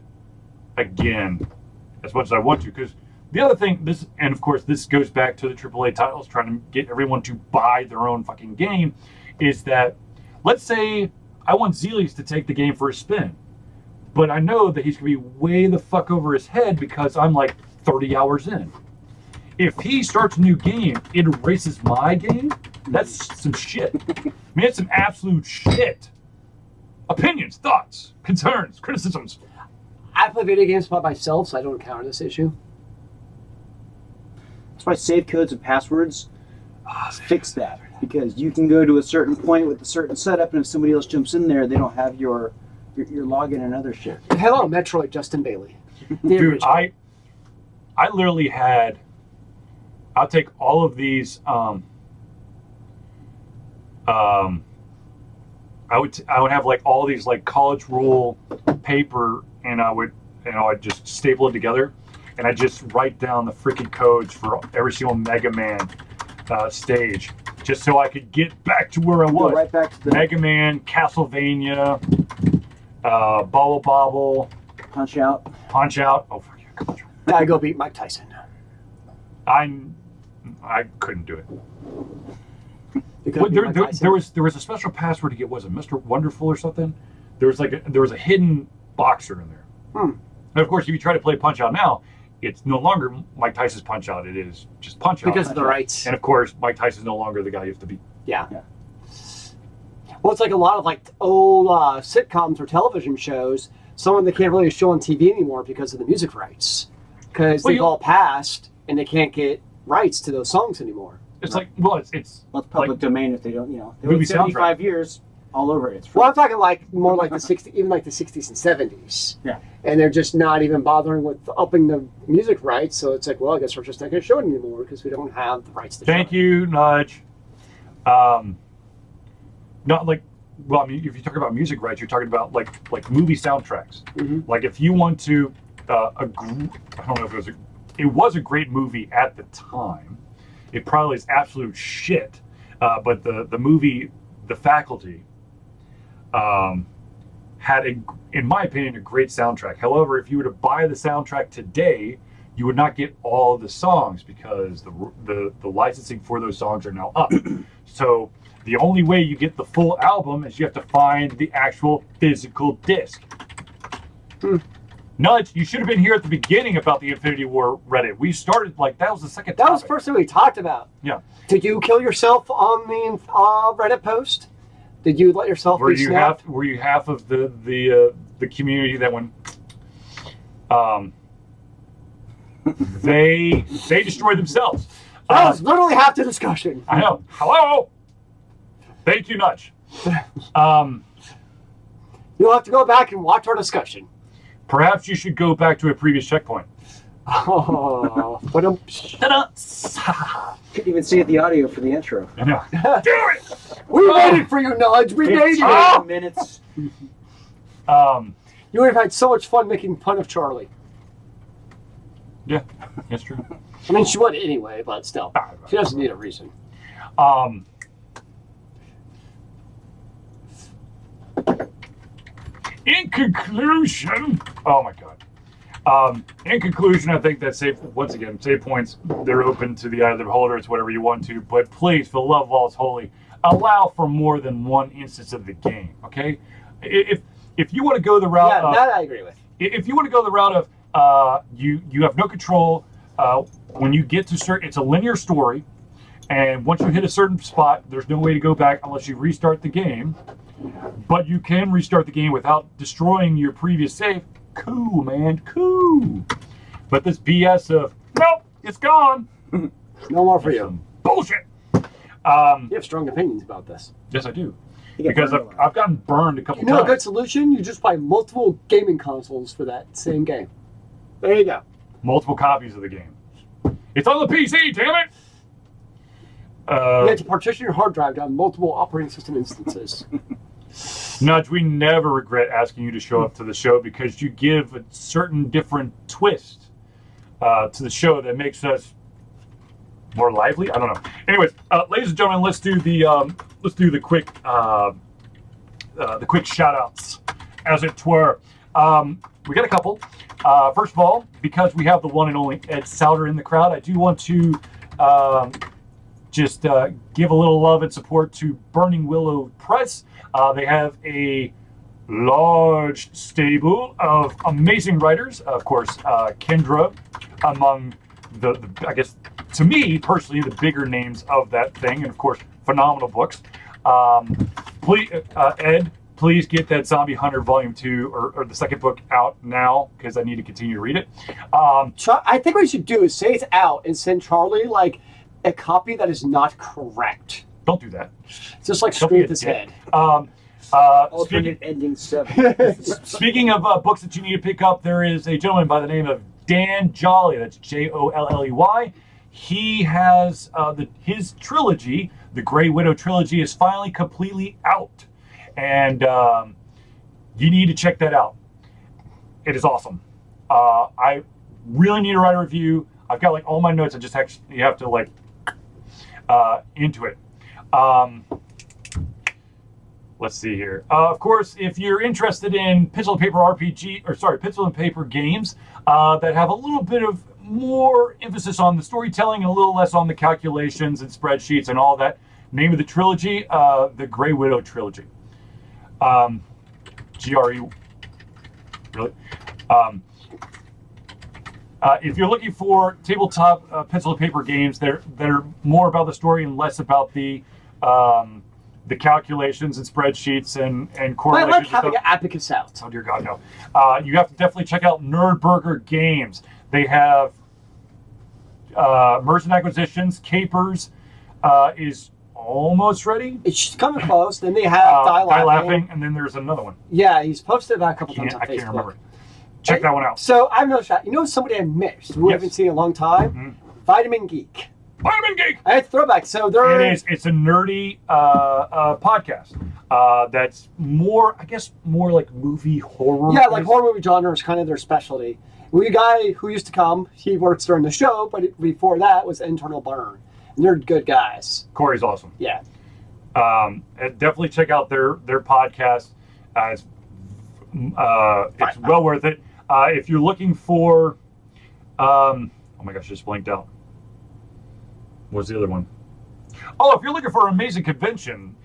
again as much as I want to. Because the other thing, and of course this goes back to the AAA titles, trying to get everyone to buy their own fucking game, is that, let's say I want Zealeus to take the game for a spin, but I know that he's going to be way the fuck over his head because I'm like 30 hours in. If he starts a new game, it erases my game. That's some shit. I mean, it's some absolute shit. Opinions, thoughts, concerns, criticisms. I play video games by myself, so I don't encounter this issue. That's why save codes and passwords fix that. Because you can go to a certain point with a certain setup, and if somebody else jumps in there, they don't have your login and other shit. Hello, Metroid, Justin Bailey. Dude, I literally had, I'll take all of these, I would have like all these like college rule paper, and I'd just staple it together, and I just write down the freaking codes for every single Mega Man stage, just so I could get back to where I was. Go right back to the Mega Man, Castlevania, Bobble Bobble, Punch Out. Oh, fuck yeah, Punch Out. I go beat Mike Tyson. I couldn't do it. You Well, couldn't beat Mike Tyson? there was a special password to get. Was it Mr. Wonderful or something? There was a hidden boxer in there. And of course, if you try to play Punch Out now, it's no longer Mike Tyson's Punch Out. It is just Punch Out. Because of the rights. And of course, Mike Tyson's no longer the guy you have to beat. Yeah. Yeah. Well, it's like a lot of like old sitcoms or television shows. Some of them they can't really show on TV anymore because of the music rights, because they've all passed and they can't get rights to those songs anymore. It's like, well, it's public like, domain if they don't, they movie wait 75 soundtrack. years all over it. It's free. Well, I'm talking like more like the 60s, even like the 60s and 70s. Yeah. And they're just not even bothering with upping the music rights. So it's like, well, I guess we're just not going to show it anymore because we don't have the rights to show it. Thank you, Nudge. Not like, well, I mean, if you talk about music rights, you're talking about like movie soundtracks. Mm-hmm. Like if you want to, I don't know if it was a great movie at the time. It probably is absolute shit. But the movie, The Faculty, had in my opinion, a great soundtrack. However, if you were to buy the soundtrack today, you would not get all of the songs because the licensing for those songs are now up. So the only way you get the full album is you have to find the actual physical disc. Nudge, you should have been here at the beginning about the Infinity War Reddit. We started like that was the second. That was topic. the first thing we talked about. Yeah. Did you kill yourself on the Reddit post? Did you let yourself Were be you snapped? were you half of the community that went? They destroyed themselves. That was literally half the discussion. I know. Hello. Thank you, Nudge. You'll have to go back and watch our discussion. Perhaps you should go back to a previous checkpoint. Oh, but Couldn't even see the audio for the intro. I know. Do it. we waited for you, Nudge. We made you. 15 minutes. You would have had so much fun making fun of Charlie. Yeah, that's true. I mean, she would anyway, but still, she doesn't need a reason. In conclusion, oh my god. In conclusion, I think that save points, they're open to the eye of the beholder. It's whatever you want to, but please, for the love of all is holy, allow for more than one instance of the game. Okay, if you want to go the route, Yeah, that I agree with. if you want to go the route of you have no control when you get to certain, it's a linear story, and once you hit a certain spot, there's no way to go back unless you restart the game. But you can restart the game without destroying your previous save. Cool, man, cool. But this BS of nope, it's gone. No more for you. Some bullshit. You have strong opinions about this. Yes, I do. You get Because burned a lot. I've gotten burned a couple You know a times. good solution? You just buy multiple gaming consoles for that same game. There you go. Multiple copies of the game. It's on the PC, damn it. You have to partition your hard drive down multiple operating system instances. Nudge, we never regret asking you to show up to the show because you give a certain different twist to the show that makes us more lively. I don't know. Anyways, ladies and gentlemen, let's do the quick the quick shout-outs, as it were. We got a couple. First of all, because we have the one and only Ed Souter in the crowd, I do want to just give a little love and support to Burning Willow Press. They have a large stable of amazing writers. Of course, Kendra among the I guess, to me personally, the bigger names of that thing, and of course, phenomenal books. Please, Ed, please get that Zombie Hunter Volume 2 or the second book out now, because I need to continue to read it. I think what you should do is say it's out and send Charlie like a copy that is not correct. Don't do that. Just like Don't screw be with his a dick. head. Alternate ending 7. Speaking of books that you need to pick up, there is a gentleman by the name of Dan Jolly. That's Jolley. He has his trilogy, the Grey Widow trilogy, is finally completely out, and you need to check that out. It is awesome. I really need to write a review. I've got like all my notes. I just actually have to like into it. Let's see here. Of course, if you're interested in pencil and paper pencil and paper games that have a little bit of more emphasis on the storytelling and a little less on the calculations and spreadsheets and all that, name of the trilogy, the Grey Widow trilogy. GRE, really? If you're looking for tabletop pencil and paper games that are more about the story and less about the calculations and spreadsheets and correlations. I like having an abacus out. Oh dear God, no! You have to definitely check out Nerdburger Games. They have Merchant Acquisitions. Capers is almost ready. It's coming close. Then they have Die Laughing. And then there's another one. Yeah, he's posted that a couple times on I Facebook. can't remember. Check that one out. So I've noticed that. You know somebody I missed who I haven't seen in a long time? Mm-hmm. Vitamin Geek. Vitamin Geek. It's throwback. So they're It's a nerdy podcast that's more, I guess, more like movie horror. yeah, like horror movie genre is kind of their specialty. We guy who used to come, he works during the show, but before that was Internal Burn. And they're good guys. Corey's awesome. Yeah. And definitely check out their podcast. It's well worth it. If you're looking for, oh my gosh, just blanked out. What's the other one? Oh, if you're looking for an amazing convention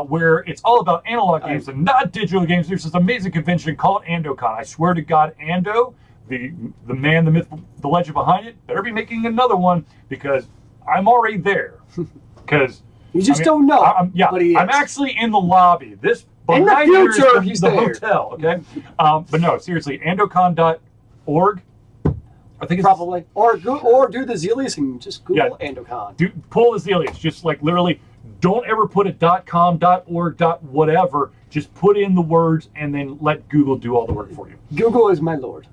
where it's all about analog games and not digital games, there's this amazing convention called AndoCon. I swear to God, Ando, the man, the myth, the legend behind it, better be making another one, because I'm already there. Because You just don't know. But he is. I'm actually in the lobby. This in the behind here is future, he's the there. hotel. Okay, but no, seriously, andocon.org. I think it's Probably. Or do the Zealeus and just Google AndoCon. Pull the Zealeus. Just like literally, don't ever put a .com, .org, .whatever. Just put in the words and then let Google do all the work for you. Google is my lord.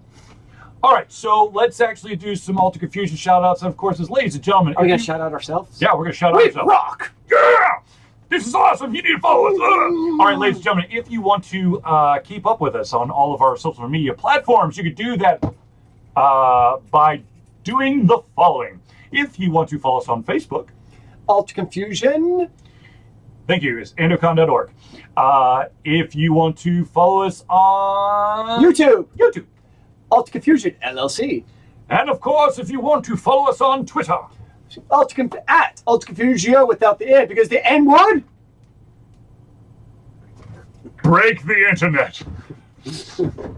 All right, so let's actually do some Alter Confusion shout-outs. And of course, as ladies and gentlemen, Are we going to shout out ourselves? yeah, we're going to shout out We ourselves. rock! Yeah! This is awesome. You need to follow us. All right, ladies and gentlemen, if you want to keep up with us on all of our social media platforms, you could do that by doing the following. If you want to follow us on Facebook, Alter Confusion. thank you, it's andocon.org. If you want to follow us on YouTube. YouTube. Confusion LLC. And of course, if you want to follow us on Twitter, At AlteredConfusion without the N, because the N word. break the internet.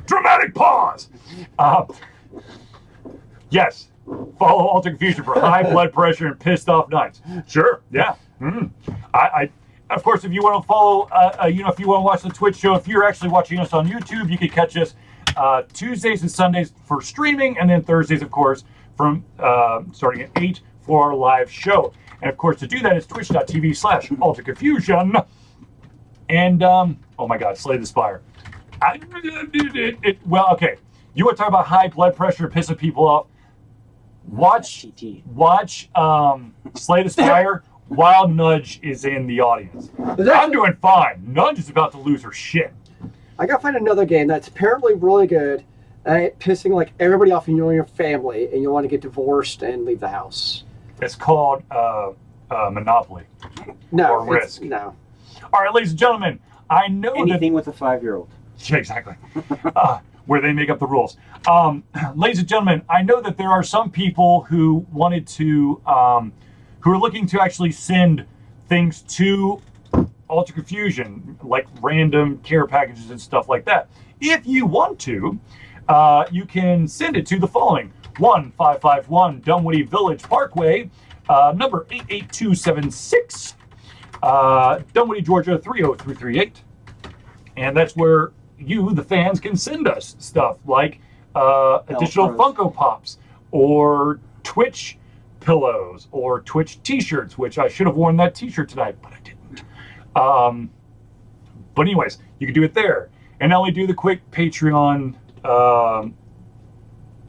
Dramatic pause. Yes, follow Alter Confusion for high blood pressure and pissed off nights. Sure, yeah. I of course, if you want to follow, if you want to watch the Twitch show, if you're actually watching us on YouTube, you can catch us Tuesdays and Sundays for streaming, and then Thursdays, of course, from starting at 8 for our live show. And of course, to do that is twitch.tv/AlteredConfusion. And oh my God, Slay the Spire. Well, okay. You want to talk about high blood pressure pissing people off? Watch Slay the Spire while Nudge is in the audience. I'm doing fine. Nudge is about to lose her shit. I gotta find another game that's apparently really good at pissing like everybody off in your family, and you want to get divorced and leave the house. It's called Monopoly. No, Or Risk. No. All right, ladies and gentlemen, I know Anything with a 5-year-old. Yeah, exactly. Where they make up the rules. Ladies and gentlemen, I know that there are some people who wanted to, who are looking to actually send things to Alter Confusion, like random care packages and stuff like that. If you want to, you can send it to the following: 1551 Dunwoody Village Parkway, number 88276, Dunwoody, Georgia 30338. And that's where you, the fans, can send us stuff like additional Funko Pops or Twitch pillows or Twitch t-shirts, which I should have worn that t-shirt tonight, but I didn't. But anyways, you can do it there. And now we do the quick Patreon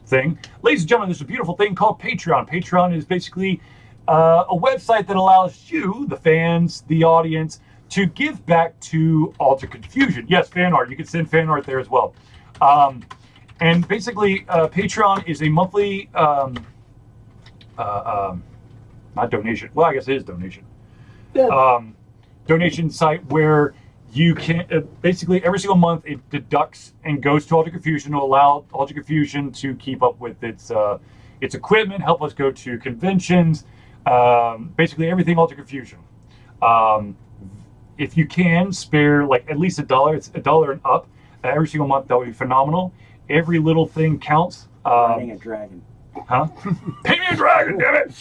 thing. Ladies and gentlemen, there's a beautiful thing called Patreon. Patreon is basically a website that allows you, the fans, the audience, to give back to Alter Confusion. Yes, fan art. You can send fan art there as well. And basically, Patreon is a monthly, not donation. Well, I guess it is donation. Yeah. Donation site where you can, basically every single month it deducts and goes to Alter Confusion to allow Alter Confusion to keep up with its equipment, help us go to conventions, basically everything Alter Confusion. If you can spare like at least $1, it's $1 and up every single month, that would be phenomenal. Every little thing counts. Riding a dragon. Huh? Pay me a dragon, damn it!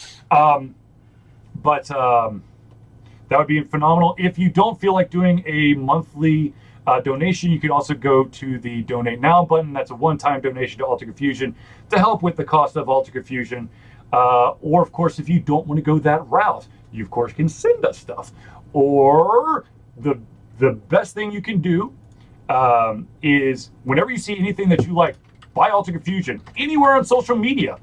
But that would be phenomenal. If you don't feel like doing a monthly donation, you can also go to the Donate Now button. That's a one-time donation to Alter Confusion to help with the cost of Alter Confusion. Or, of course, if you don't want to go that route, you, of course, can send us stuff. Or the best thing you can do is whenever you see anything that you like by Alter Confusion anywhere on social media,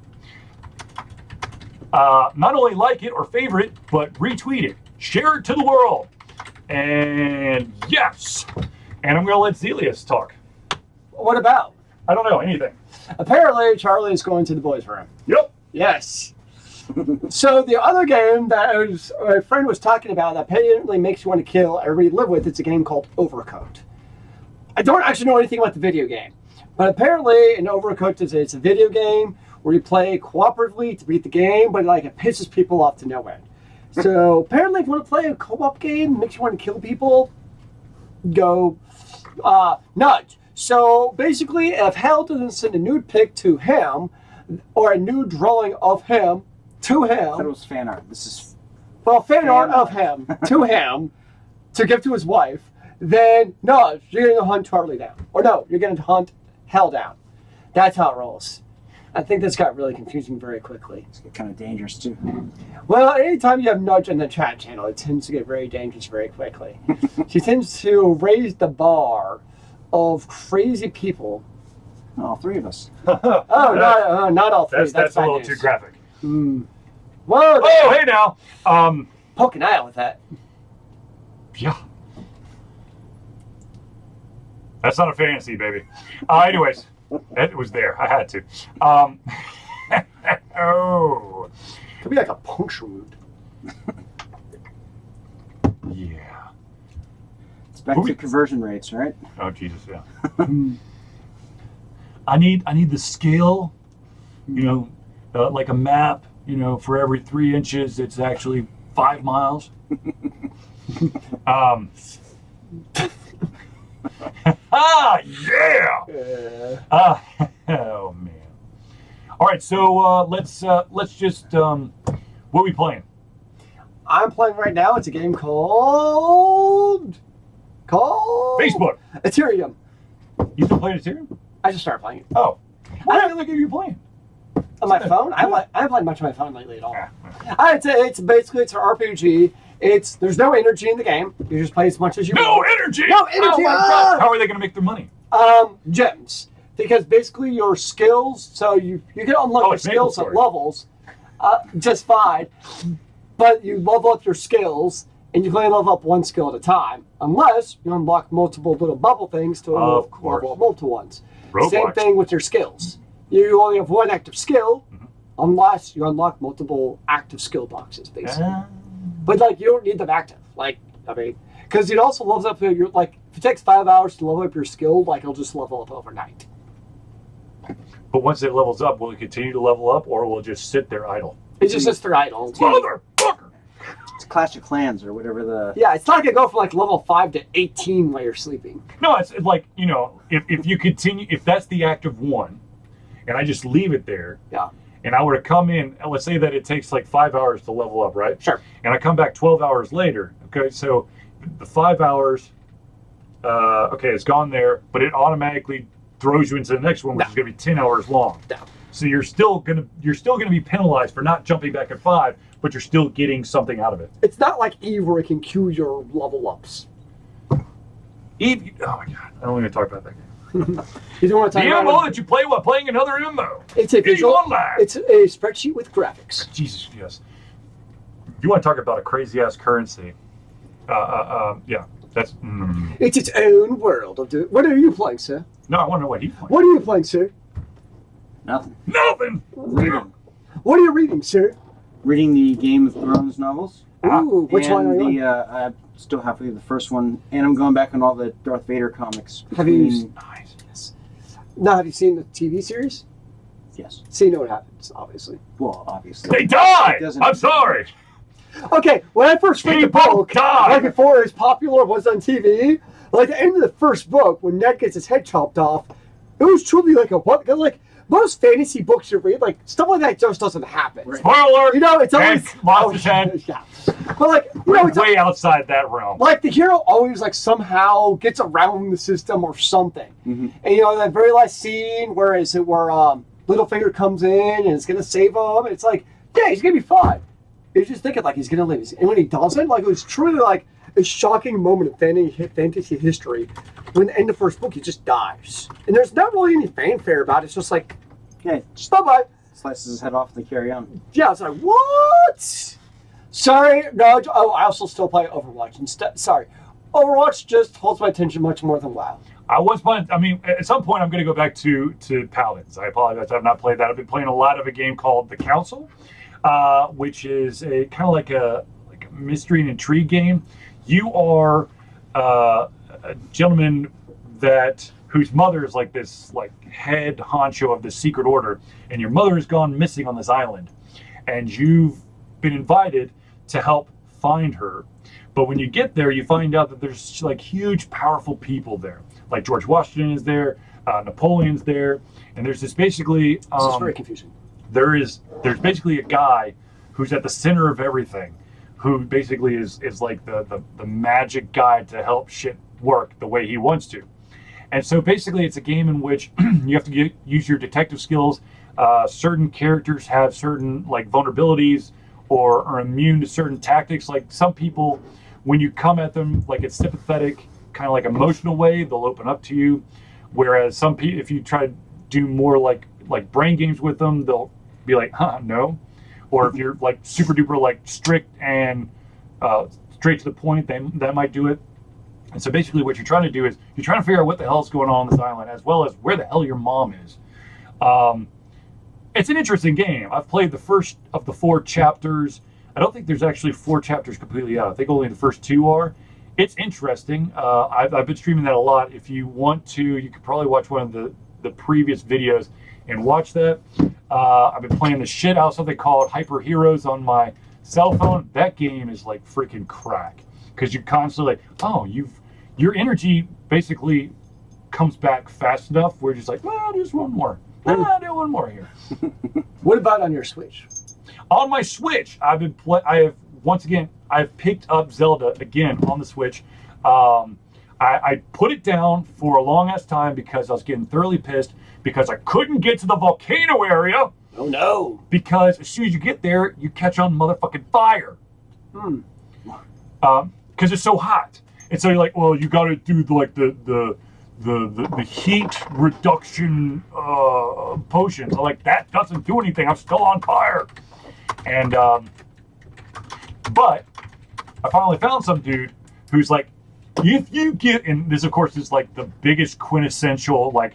not only like it or favorite it, but retweet it, share it to the world. And yes, and I'm going to let Zealeus talk. What about? I don't know anything. Apparently, Charlie is going to the boys' room. Yep. Yes. So the other game that my friend was talking about that apparently makes you want to kill everybody you live with, it's a game called Overcooked. I don't actually know anything about the video game, but apparently in Overcooked it's a video game where you play cooperatively to beat the game, but like it pisses people off to no end. So apparently if you want to play a co-op game that makes you want to kill people, go nudge. So basically if Hal doesn't send a nude pic to him or a nude drawing of him to him. I thought it was fan art. This is fan art of him to him to give to his wife. Then no, you're going to hunt Charlie down, or no, you're going to hunt Hell down. That's how it rolls. I think this got really confusing very quickly. It's kind of dangerous too. Well, anytime you have Nudge in the chat channel, it tends to get very dangerous very quickly. She tends to raise the bar of crazy people. All three of us. Oh, not all three. That's a bad little news. too graphic. Whoa, Oh, hey now. poke an eye out with that. Yeah. That's not a fantasy, baby. Anyways, it was there. I had to. Oh. Could be like a puncture wound. Yeah. It's back to conversion rates, right? Oh Jesus, yeah. I need the scale, like a map, for every 3 inches, it's actually 5 miles. Yeah! Oh man. All right, so let's just what are we playing? I'm playing right now. It's a game called Facebook. Ethereum. You still playing Ethereum? I just started playing it Oh. What the game are you playing? on my phone. I haven't played much on my phone lately at all. Yeah. It's basically an RPG. There's no energy in the game. You just play as much as you No want. energy! No energy! Oh my God. How are they going to make their money? Gems. Because basically your skills, so you can unlock your It's skills at Maple levels just fine, but you level up your skills and you can only level up one skill at a time, unless you unlock multiple little bubble things to level up multiple ones. Roblox. Same thing with your skills. You only have one active skill, unless you unlock multiple active skill boxes, basically. But like you don't need them active, because it also levels up your If it takes 5 hours to level up your skill, like it'll just level up overnight. But once it levels up, will it continue to level up, or will it just sit there idle? It just sits there idle. Motherfucker! It's Clash of Clans or whatever the. Yeah, it's not gonna go from like level 5 to 18 while you're sleeping. No, it's like, you know, if you continue, if that's the active one, and I just leave it there, Yeah. and I were to come in, and let's say that it takes like 5 hours to level up, right? Sure. And I come back 12 hours later, okay, so the 5 hours, okay, it's gone there, but it automatically throws you into the next one, which is going to be 10 hours long. No. So you're still gonna be penalized for not jumping back at 5, but you're still getting something out of it. It's not like Eve where it can queue your level ups. Eve, oh my god, I don't want to talk about that game. You don't want to The talk MMO about that you play while playing another MMO. It's a visual. online. It's a spreadsheet with graphics. Jesus, yes. You want to talk about a crazy ass currency? Yeah, that's. It's its own world. What are you playing, sir? No, I want to know what he's playing. What are you playing, sir? Nothing. Nothing. Reading. What are you reading, sir? Reading the Game of Thrones novels. Ooh, which and one are you on? I'm still halfway through the first one, and I'm going back on all the Darth Vader comics. Have you? Nice. Yes. Now, have you seen the TV series? Yes. So you know what happens, obviously. Well, obviously. They die. It doesn't- I'm sorry. Okay, when I first read the People book, die. like before as popular was on TV, like the end of the first book, when Ned gets his head chopped off, it was truly like a what? Because like most fantasy books you read, like stuff like that just doesn't happen. Right. Spoiler. You know, it's always Hank lost his head. Yeah, but like you know, it's Way outside that realm. like the hero always like somehow gets around the system or something. Mm-hmm. And you know that very last scene where Littlefinger comes in and is gonna save him, and it's like, yeah, he's gonna be fine. You're just thinking like he's gonna live, and when he doesn't, like it was truly like a shocking moment of fantasy history. When the end of the first book, he just dies, and there's not really any fanfare about it. It's just like, Yeah, just bye bye. slices his head off and they carry on. Yeah, it's like what? Sorry, no. Oh, I also still play Overwatch instead. Sorry, Overwatch just holds my attention much more than WoW. At some point, I'm going to go back to Paladins. I apologize, I've not played that. I've been playing a lot of a game called The Council, which is a kind of like a mystery and intrigue game. You are a gentleman whose mother is like this head honcho of the secret order, and your mother has gone missing on this island, and you've been invited to help find her. But when you get there, you find out that there's like huge, powerful people there. Like George Washington is there, Napoleon's there, and there's this basically. This is very confusing. There's basically a guy who's at the center of everything, who basically is like the magic guy to help shit work the way he wants to. And so basically it's a game in which you have to use your detective skills. Certain characters have certain like vulnerabilities or are immune to certain tactics. Like some people, when you come at them like it's sympathetic, kind of like emotional way, they'll open up to you. Whereas some people, if you try to do more like brain games with them, they'll be like, no. Or if you're like super duper like strict and straight to the point, that might do it. And so basically what you're trying to do is you're trying to figure out what the hell's going on this island, as well as where the hell your mom is. It's an interesting game. I've played the first of the 4 chapters. I don't think there's actually 4 chapters completely out. I think only the first 2 are. It's interesting. I've been streaming that a lot. If you want to, you could probably watch one of the previous videos and watch that. I've been playing the shit out of something called Hyper Heroes on my cell phone. That game is like freaking crack. Because you're constantly like, your energy basically comes back fast enough. We're just like, well, there's one more. Do one more here. What about on your Switch? On my Switch, I've picked up Zelda again on the Switch. I put it down for a long ass time because I was getting thoroughly pissed because I couldn't get to the volcano area. Oh no! Because as soon as you get there, you catch on motherfucking fire. Because it's so hot, and so you're like, well, you got to do the heat reduction potions. I'm like, that doesn't do anything. I'm still on fire. And but I finally found some dude who's like, if you get, and this of course is like the biggest quintessential like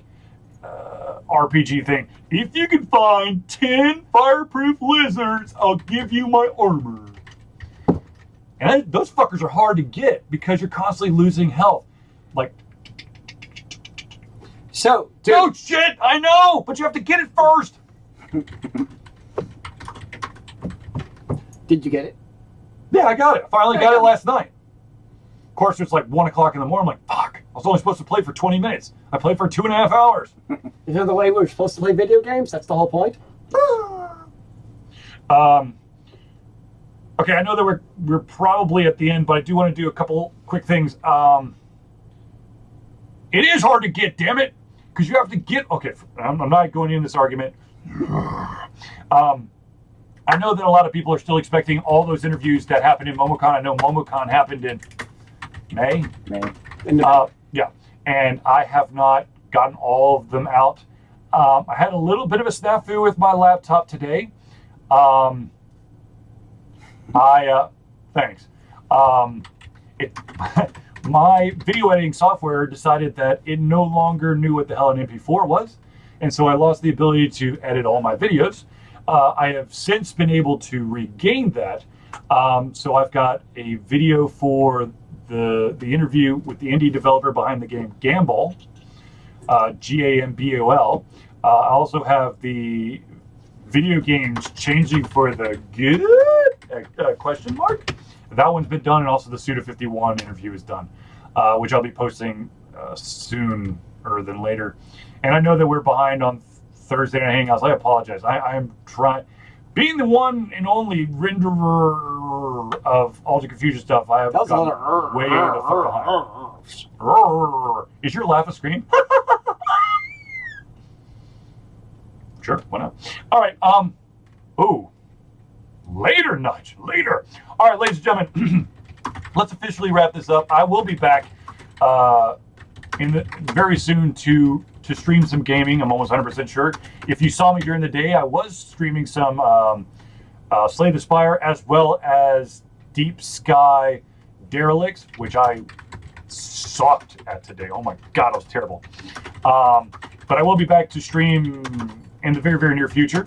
RPG thing. If you can find 10 fireproof lizards, I'll give you my armor. And those fuckers are hard to get because you're constantly losing health. like, So, dude, oh shit, I know, but you have to get it first. did you get it? Yeah, I got it. I finally got it last night. Of course, it's like 1 o'clock in the morning. I'm like, fuck, I was only supposed to play for 20 minutes. I played for 2.5 hours. You know the way we're supposed to play video games? That's the whole point. Okay, I know that we're probably at the end, but I do want to do a couple quick things. It is hard to get, damn it, because you have to get. Okay, I'm not going into this argument. I know that a lot of people are still expecting all those interviews that happened in MomoCon. I know MomoCon happened in May. Yeah, and I have not gotten all of them out. I had a little bit of a snafu with my laptop today. Thanks. My video editing software decided that it no longer knew what the hell an MP4 was, and so I lost the ability to edit all my videos. I have since been able to regain that. So I've got a video for the interview with the indie developer behind the game Gambol, Gambol. I also have the video games changing for the good question mark. That one's been done, and also the Suda51 interview is done, which I'll be posting sooner than later. And I know that we're behind on Thursday Night Hangouts. I apologize. I'm trying, being the one and only renderer of Altered Confusion stuff. I have gotten way the fuck behind. Is your laugh a scream? Sure, why not? All right. Ooh. Later, Nudge. Later. All right, ladies and gentlemen, let's officially wrap this up. I will be back very soon to stream some gaming. I'm almost 100% sure. If you saw me during the day, I was streaming some Slay the Spire as well as Deep Sky Derelicts, which I sucked at today. Oh my God, it was terrible. But I will be back to stream in the very, very near future.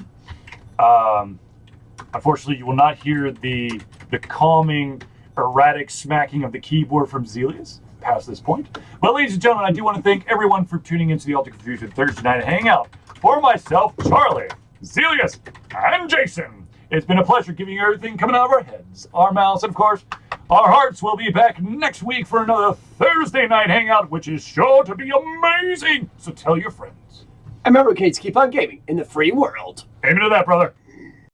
Unfortunately, you will not hear the calming, erratic smacking of the keyboard from Zealeus past this point. But ladies and gentlemen, I do want to thank everyone for tuning into the Altered Confusion Thursday Night Hangout. For myself, Charlie, Zealeus, and Jason, it's been a pleasure giving you everything coming out of our heads, our mouths, and of course, our hearts. Will be back next week for another Thursday Night Hangout, which is sure to be amazing. So tell your friends. And remember, kids, keep on gaming in the free world. Amen to that, brother.